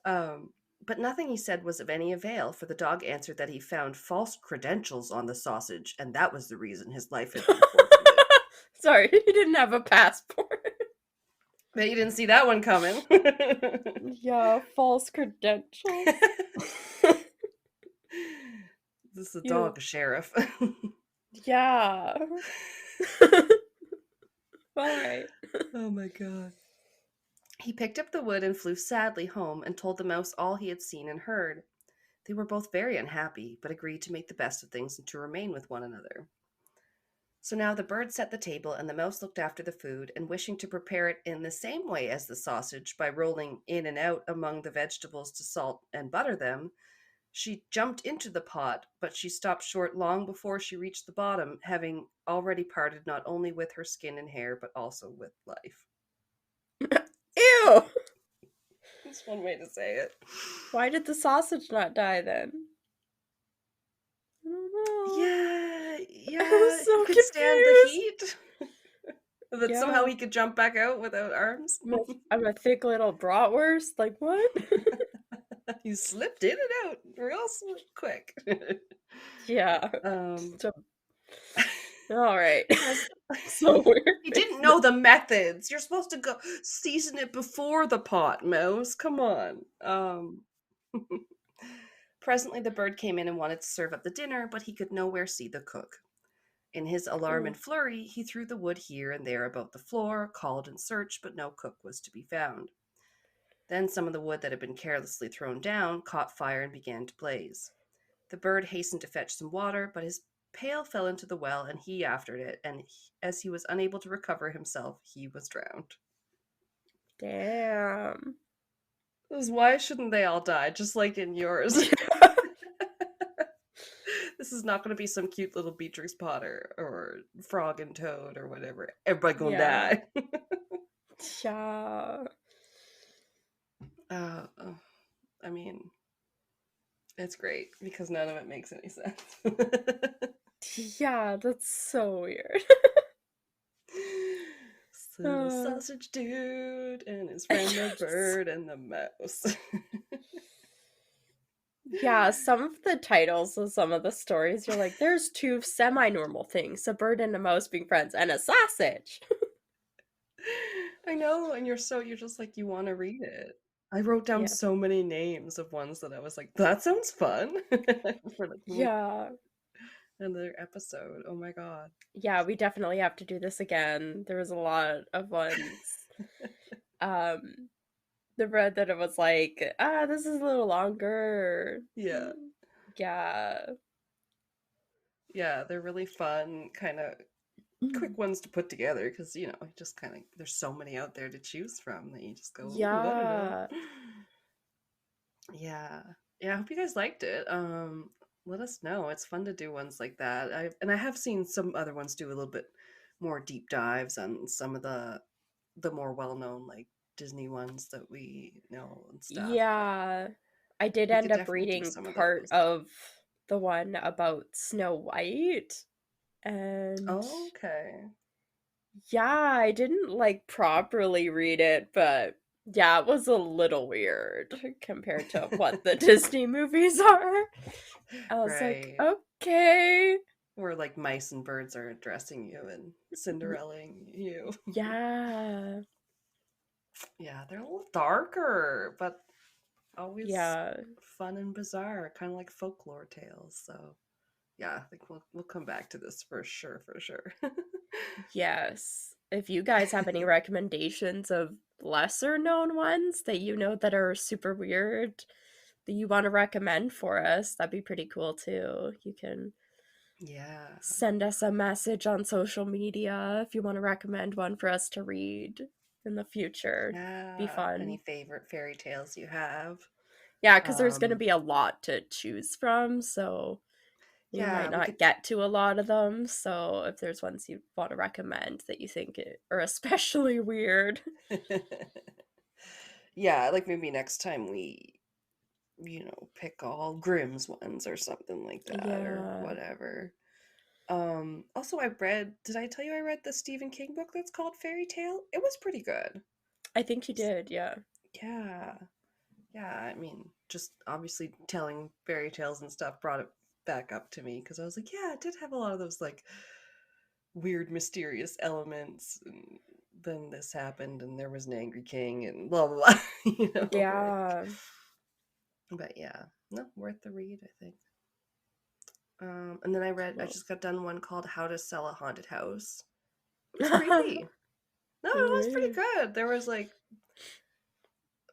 But nothing he said was of any avail, for the dog answered that he found false credentials on the sausage, and that was the reason his life had been forfeited. Sorry, he didn't have a passport. Bet you didn't see that one coming. Yeah, false credentials. This is a You- dog sheriff. Yeah. Alright. Oh my god. He picked up the wood and flew sadly home and told the mouse all he had seen and heard. They were both very unhappy, but agreed to make the best of things and to remain with one another. So now the bird set the table, and the mouse looked after the food, and wishing to prepare it in the same way as the sausage, by rolling in and out among the vegetables to salt and butter them, she jumped into the pot, but she stopped short long before she reached the bottom, having already parted not only with her skin and hair, but also with life. Ew! That's one way to say it. Why did the sausage not die then? I don't know. Yeah, I'm so he could stand the confused. heat. That somehow he could jump back out without arms. I'm a thick little bratwurst. Like, what? He slipped in and out real quick. Yeah. Um, All right. So weird. He didn't know the methods. You're supposed to go season it before the pot, Mouse. Come on. Presently, the bird came in and wanted to serve up the dinner, but he could nowhere see the cook. In his alarm and flurry, he threw the wood here and there about the floor, called and searched, but no cook was to be found. Then some of the wood that had been carelessly thrown down caught fire and began to blaze. The bird hastened to fetch some water, but his pail fell into the well, and he after it, and as he was unable to recover himself, he was drowned. Damn. Why shouldn't they all die, just like in yours? This is not going to be some cute little Beatrix Potter or Frog and Toad or whatever. Everybody gonna die. Yeah. I mean, it's great because none of it makes any sense. Yeah, that's so weird. So the sausage dude and his friend the bird and the mouse. Yeah, some of the titles of some of the stories, you're like, there's two semi-normal things, a bird and a mouse being friends, and a sausage. I know, and you're just like, you want to read it. I wrote down so many names of ones that I was like, that sounds fun. For another episode. Oh my god. Yeah, we definitely have to do this again. There was a lot of ones. The read that it was like, this is a little longer. Yeah. Yeah, they're really fun, kind of quick ones to put together because, you know, just kind of, there's so many out there to choose from that you just go, I don't know. Yeah. I hope you guys liked it. Let us know. It's fun to do ones like that. I have seen some other ones do a little bit more deep dives on some of the more well-known, like, Disney ones that we know and stuff. Yeah. I did end up reading part of the one about Snow White. And yeah, I didn't like properly read it, but yeah, it was a little weird compared to what the Disney movies are. I was like, okay. Or like mice and birds are dressing you and Cinderellaing you. Yeah. Yeah, they're a little darker, but always fun and bizarre, kind of like folklore tales. So yeah, I think we'll come back to this for sure. Yes. If you guys have any recommendations of lesser known ones that you know that are super weird that you want to recommend for us, that'd be pretty cool too. You can send us a message on social media if you want to recommend one for us to read. in the future. Be Yeah. fun. Any favorite fairy tales you have? Yeah, because there's going to be a lot to choose from, so we Yeah, might we could. not get to a lot of them. So if there's ones you want to recommend that you think are especially weird. Yeah, like maybe next time we, pick all Grimm's ones or something like that or Yeah, whatever. Also I read, did I tell you I read the Stephen King book that's called Fairy Tale? It was pretty good. I think you did. Yeah. Yeah. Yeah, I mean, just obviously telling fairy tales and stuff brought it back up to me because I was like, yeah, it did have a lot of those like weird, mysterious elements. And then this happened, and there was an angry king, and blah blah blah. Like. Yeah. But yeah, no, worth the read, I think. And then I Cool. just got done one called How to Sell a Haunted House. It was creepy. No, it was pretty Really? good. There was like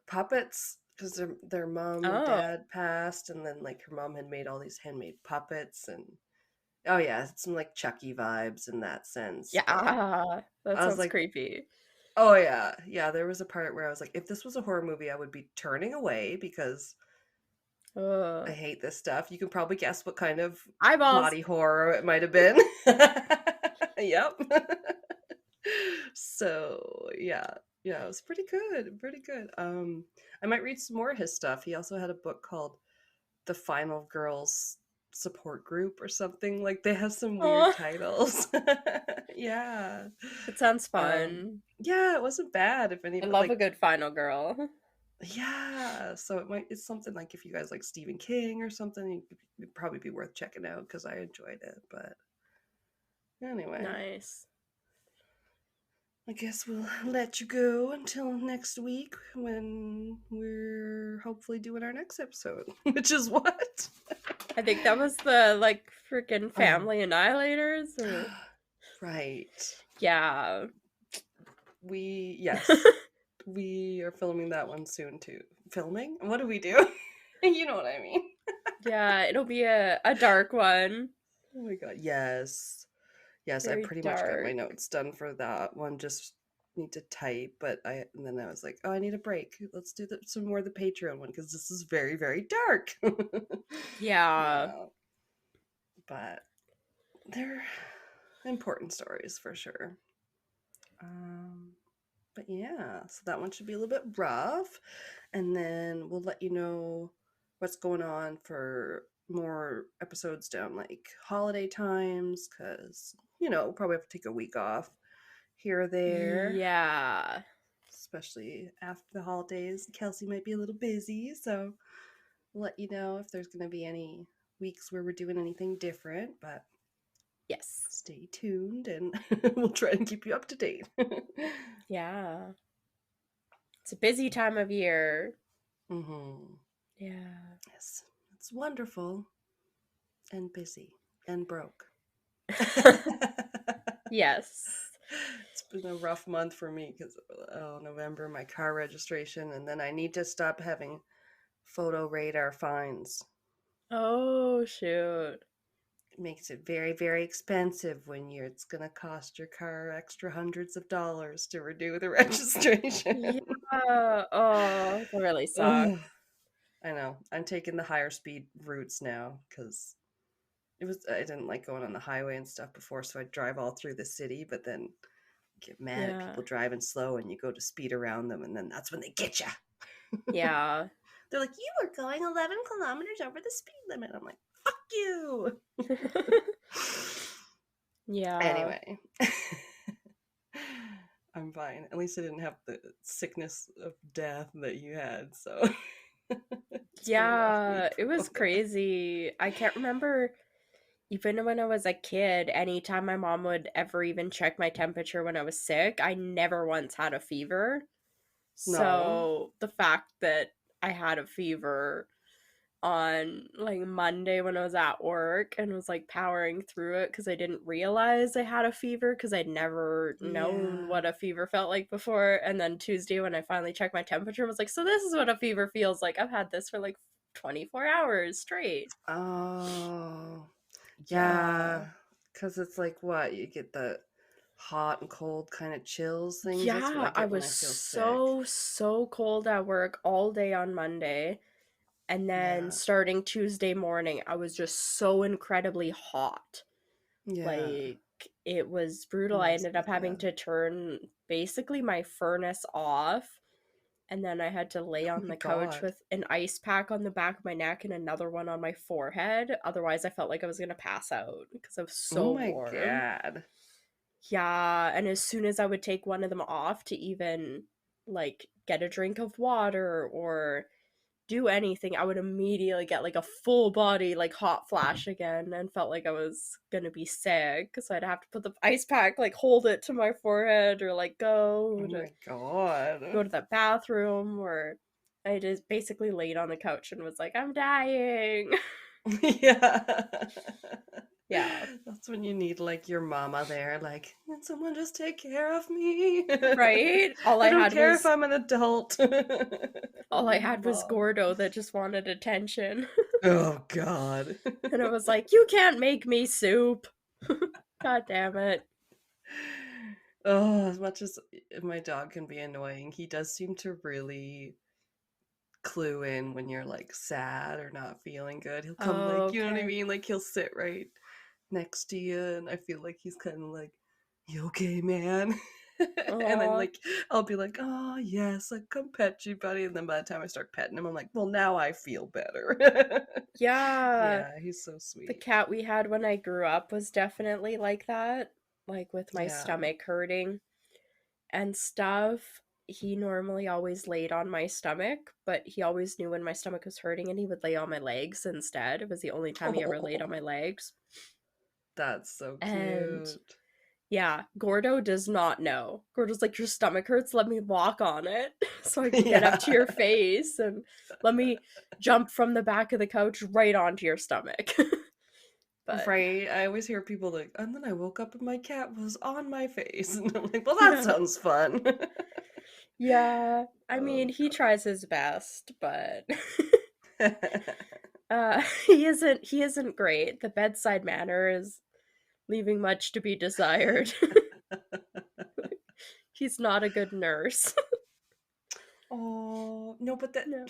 puppets because their mom and Oh, dad passed, and then like her mom had made all these handmade puppets, and oh yeah, some like Chucky vibes in that sense. But yeah. That I was sounds like, creepy. oh yeah, yeah. There was a part where I was like, if this was a horror movie, I would be turning away because I Ugh. hate this stuff. You can probably guess what kind of Eyeballs. body horror it might have been. Yep. So yeah, yeah, it was pretty good, pretty good. I might read some more of his stuff. He also had a book called The Final Girls Support Group or something. Like they have some weird Oh, titles. Yeah. it sounds Um, fun. yeah, it wasn't bad if I anybody love a like good final girl. yeah, so it's something like if you guys like Stephen King or something, it'd probably be worth checking out because I enjoyed it. But anyway, Nice. I guess we'll let you go until next week when we're hopefully doing our next episode, which is what? I think that was the like freaking Oh, family annihilators or right. yeah. Yes, we are filming that one soon too. Filming? What do we do? You know what I mean. Yeah, it'll be a dark one. Oh my god, yes. Yes, I Very pretty much got my dark. notes done for that one. Just need to type, but and then I was like, oh, I need a break. Let's do some more of the Patreon one because this is very, very dark. Yeah. Yeah, but they're important stories for sure. Um, but yeah, so that one should be a little bit rough, and then we'll let you know what's going on for more episodes down like holiday times because we'll probably have to take a week off here or there, Yeah. especially after the holidays. Kelsey might be a little busy, so we'll let you know if there's going to be any weeks where we're doing anything different, but Yes. stay tuned and we'll try and keep you up to date. Yeah. It's a busy time of year. Mm-hmm. Yeah. Yes, it's wonderful and busy and broke. Yes. It's been a rough month for me because November my car registration, and then I need to stop having photo radar fines. Oh shoot. It makes it very, very expensive when it's gonna cost your car extra hundreds of dollars to renew the registration. Yeah. Oh, that really sucks. Ugh, I know. I'm taking the higher speed routes now because I didn't like going on the highway and stuff before, so I'd drive all through the city, but then get mad at Yeah. people driving slow and you go to speed around them, and then that's when they get you. Yeah. They're like, you were going 11 kilometers over the speed limit. I'm like, fuck you. Yeah. Anyway, I'm fine. At least I didn't have the sickness of death that you had. So it's been a rough Yeah, week it for was both of us. crazy. I can't remember even when I was a kid, anytime my mom would ever even check my temperature when I was sick, I never once had a fever. No. So the fact that I had a fever on like Monday when I was at work and was like powering through it because I didn't realize I had a fever because I'd never known Yeah. what a fever felt like before. And then Tuesday when I finally checked my temperature, I was like, so this is what a fever feels like. I've had this for like 24 hours straight. Oh. Yeah. Yeah. Because it's like what? You get the hot and cold kind of chills things. That's what I Yeah, I get when was I feel sick. so cold at work all day on Monday. And then Yeah. starting Tuesday morning, I was just so incredibly hot. Yeah. Like, it was brutal. I Makes ended me up having sad. to turn basically my furnace off. And then I had to lay Oh on my the couch God. with an ice pack on the back of my neck and another one on my forehead. Otherwise, I felt like I was going to pass out because I was Oh so my warm. God. Yeah, and as soon as I would take one of them off to even like get a drink of water or do anything, I would immediately get like a full body like hot flash again and felt like I was gonna be sick. So I'd have to put the ice pack, like hold it to my forehead or like Oh to my God. go to the bathroom, or I just basically laid on the couch and was like, I'm dying. Yeah. Yeah. That's when you need like your mama there, like, can someone just take care of me? Right? I don't care if I'm an adult. I All I need had was mom. Gordo that just wanted attention. Oh God. And I was like, you can't make me soup. God damn it. Oh, as much as my dog can be annoying, he does seem to really clue in when you're like sad or not feeling good. He'll come like, you know what I Okay. mean? Like he'll sit right next to you and I feel like he's kind of like, you okay, man? And then Aw. like I'll be like, oh yes, like come pet you, buddy. And then by the time I start petting him, I'm like, well now I feel better. Yeah. Yeah, he's so The sweet. cat we had when I grew up was definitely like that. Like with my Yeah. stomach hurting and stuff. He normally always laid on my stomach, but he always knew when my stomach was hurting and he would lay on my legs instead. It was the only time he ever laid on my Oh, legs. that's so And cute. yeah, Gordo does not know. Gordo's like, your stomach hurts, let me walk on it so I can get up Yeah. to your face and let me jump from the back of the couch right onto your stomach. But Right. I always hear people like, and then I woke up and my cat was on my face. And I'm like, well, that yeah. sounds fun. Yeah. I mean, Oh, he tries his best, but God. he isn't great. The bedside manner is leaving much to be desired. He's not a good nurse. Oh, no, but that No.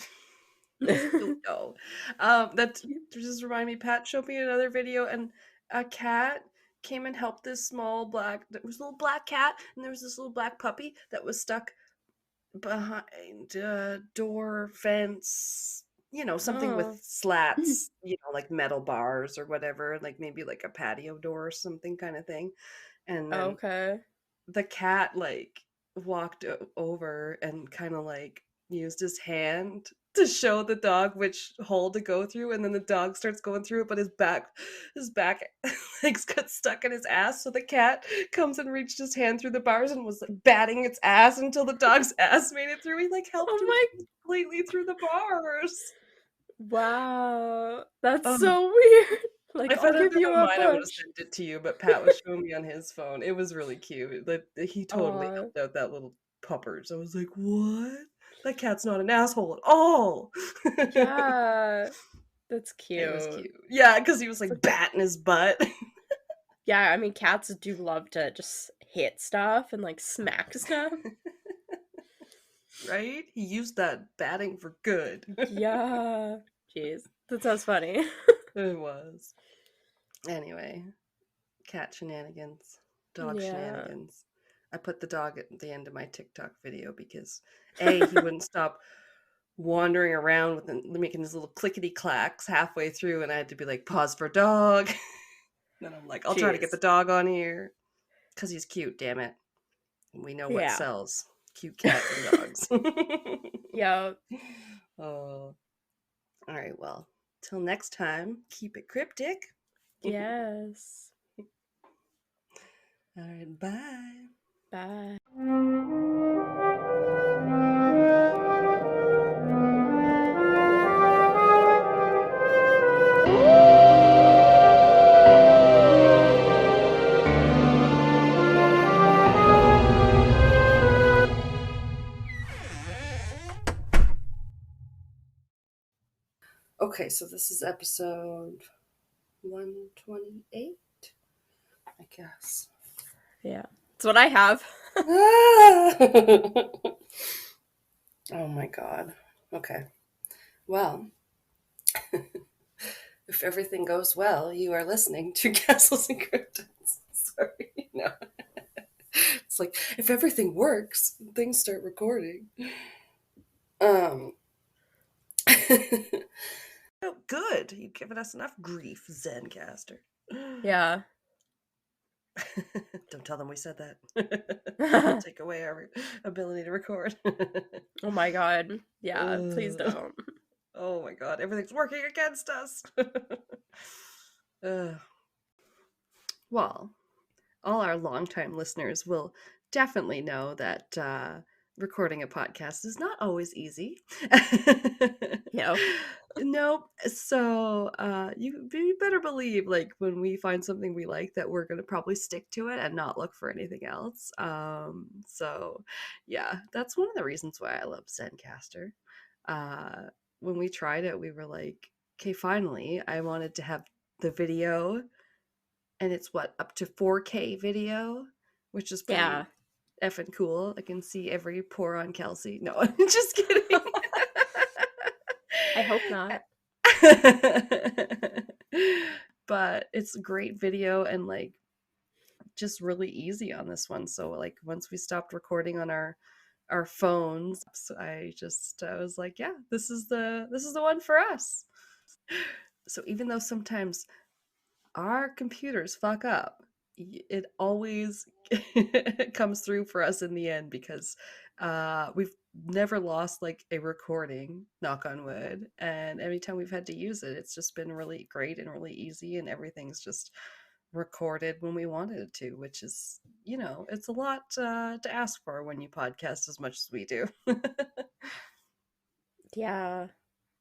no. That just remind me, Pat showed me another video and a cat came and helped this small black, there was a little black cat and there was this little black puppy that was stuck behind a door fence, something with Oh. slats, like metal bars or whatever, like maybe like a patio door or something kind of thing. And then Okay. the cat like walked over and kind of like used his hand to show the dog which hole to go through, and then the dog starts going through it, but his back legs got stuck in his ass, so the cat comes and reached his hand through the bars and was like batting its ass until the dog's ass made it through. He like helped Oh him my, completely through the bars. wow. That's Oh, so weird. Like, if I'll I'd have give been you on a mine, I would have push. sent it to you, but Pat was showing me on his phone. It was really cute. Like he totally Aw. helped out that little puppers. I was like, what? That cat's not an asshole at all. Yeah. That's It was cute. cute. Yeah, because he was It's like like, batting his butt. yeah, I mean, cats do love to just hit stuff and like smack stuff. Right? He used that batting for good. Yeah. Jeez. That sounds funny. It was. Anyway, cat shenanigans, dog Yeah. shenanigans. I put the dog at the end of my TikTok video because A, he wouldn't stop wandering around with making his little clickety clacks halfway through, and I had to be like, pause for dog. Then I'm like, I'll try to get the Jeez. dog on here because he's cute. Damn it, we know what Yeah. sells: cute cats and dogs. Yeah. Oh, all right. Well, till next time, keep it cryptic. All Yes. right, bye. Bye. Okay, so this is episode 128, I guess. Yeah. That's what I have. Oh my god. Okay. Well, if everything goes well, you are listening to Castles and Cryptids. Sorry, no. It's like if everything works, things start recording. Um. Oh, good. You've given us enough grief, Zencaster. Yeah. Don't tell them we said that. They'll take away our ability to record. Oh my god. Yeah, please Ugh. don't. Oh my god, everything's working against us. Ugh. Well, all our longtime listeners will definitely know that recording a podcast is not always easy. No. Nope. So you better believe, like, when we find something we like, that we're gonna probably stick to it and not look for anything else. So yeah, that's one of the reasons why I love Zencaster. Uh, when we tried it, we were like, okay, finally, I wanted to have the video, and it's what, up to 4K video, which is Yeah. pretty effing cool. I can see every pore on Kelsey. No, I'm just kidding. I hope not. But it's great video and like just really easy on this one. So like once we stopped recording on our phones, I was like, yeah, this is the one for us. So even though sometimes our computers fuck up, it always comes through for us in the end, because we've never lost like a recording, knock on wood, and every time we've had to use it, it's just been really great and really easy, and everything's just recorded when we wanted it to, which is, it's a lot to ask for when you podcast as much as we do. Yeah.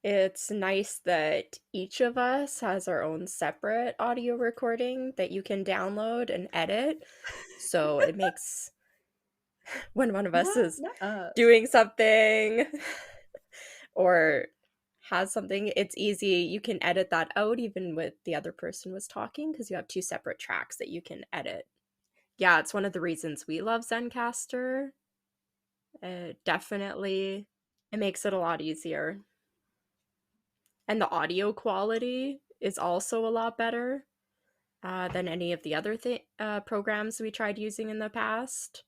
It's nice that each of us has our own separate audio recording that you can download and edit. So it makes when one of us is Not us. doing something or has something, it's easy. You can edit that out even with the other person was talking because you have two separate tracks that you can edit. Yeah, it's one of the reasons we love Zencaster. Definitely, it makes it a lot easier. And the audio quality is also a lot better than any of the other programs we tried using in the past.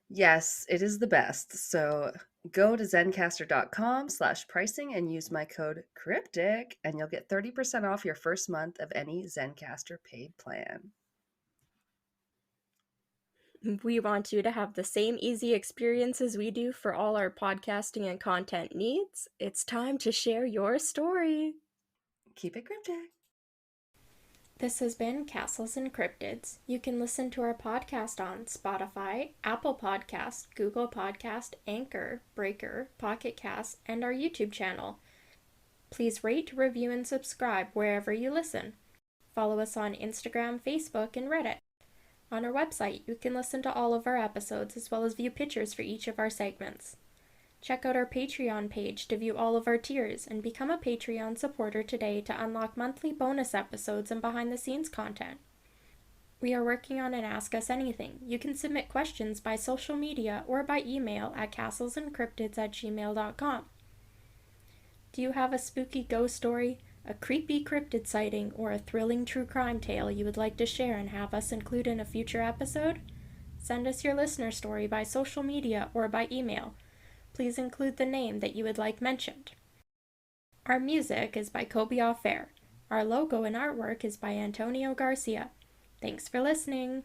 Yes, it is the best. So go to zencaster.com/pricing and use my code Cryptic, and you'll get 30% off your first month of any Zencaster paid plan. We want you to have the same easy experience as we do for all our podcasting and content needs. It's time to share your story. Keep it cryptic. This has been Castles and Cryptids. You can listen to our podcast on Spotify, Apple Podcast, Google Podcast, Anchor, Breaker, Pocket Cast, and our YouTube channel. Please rate, review, and subscribe wherever you listen. Follow us on Instagram, Facebook, and Reddit. On our website, you can listen to all of our episodes as well as view pictures for each of our segments. Check out our Patreon page to view all of our tiers and become a Patreon supporter today to unlock monthly bonus episodes and behind-the-scenes content. We are working on an Ask Us Anything. You can submit questions by social media or by email at castlesandcryptids@gmail.com. Do you have a spooky ghost story, a creepy cryptid sighting, or a thrilling true crime tale you would like to share and have us include in a future episode? Send us your listener story by social media or by email. Please include the name that you would like mentioned. Our music is by Kobe Fair. Our logo and artwork is by Antonio Garcia. Thanks for listening.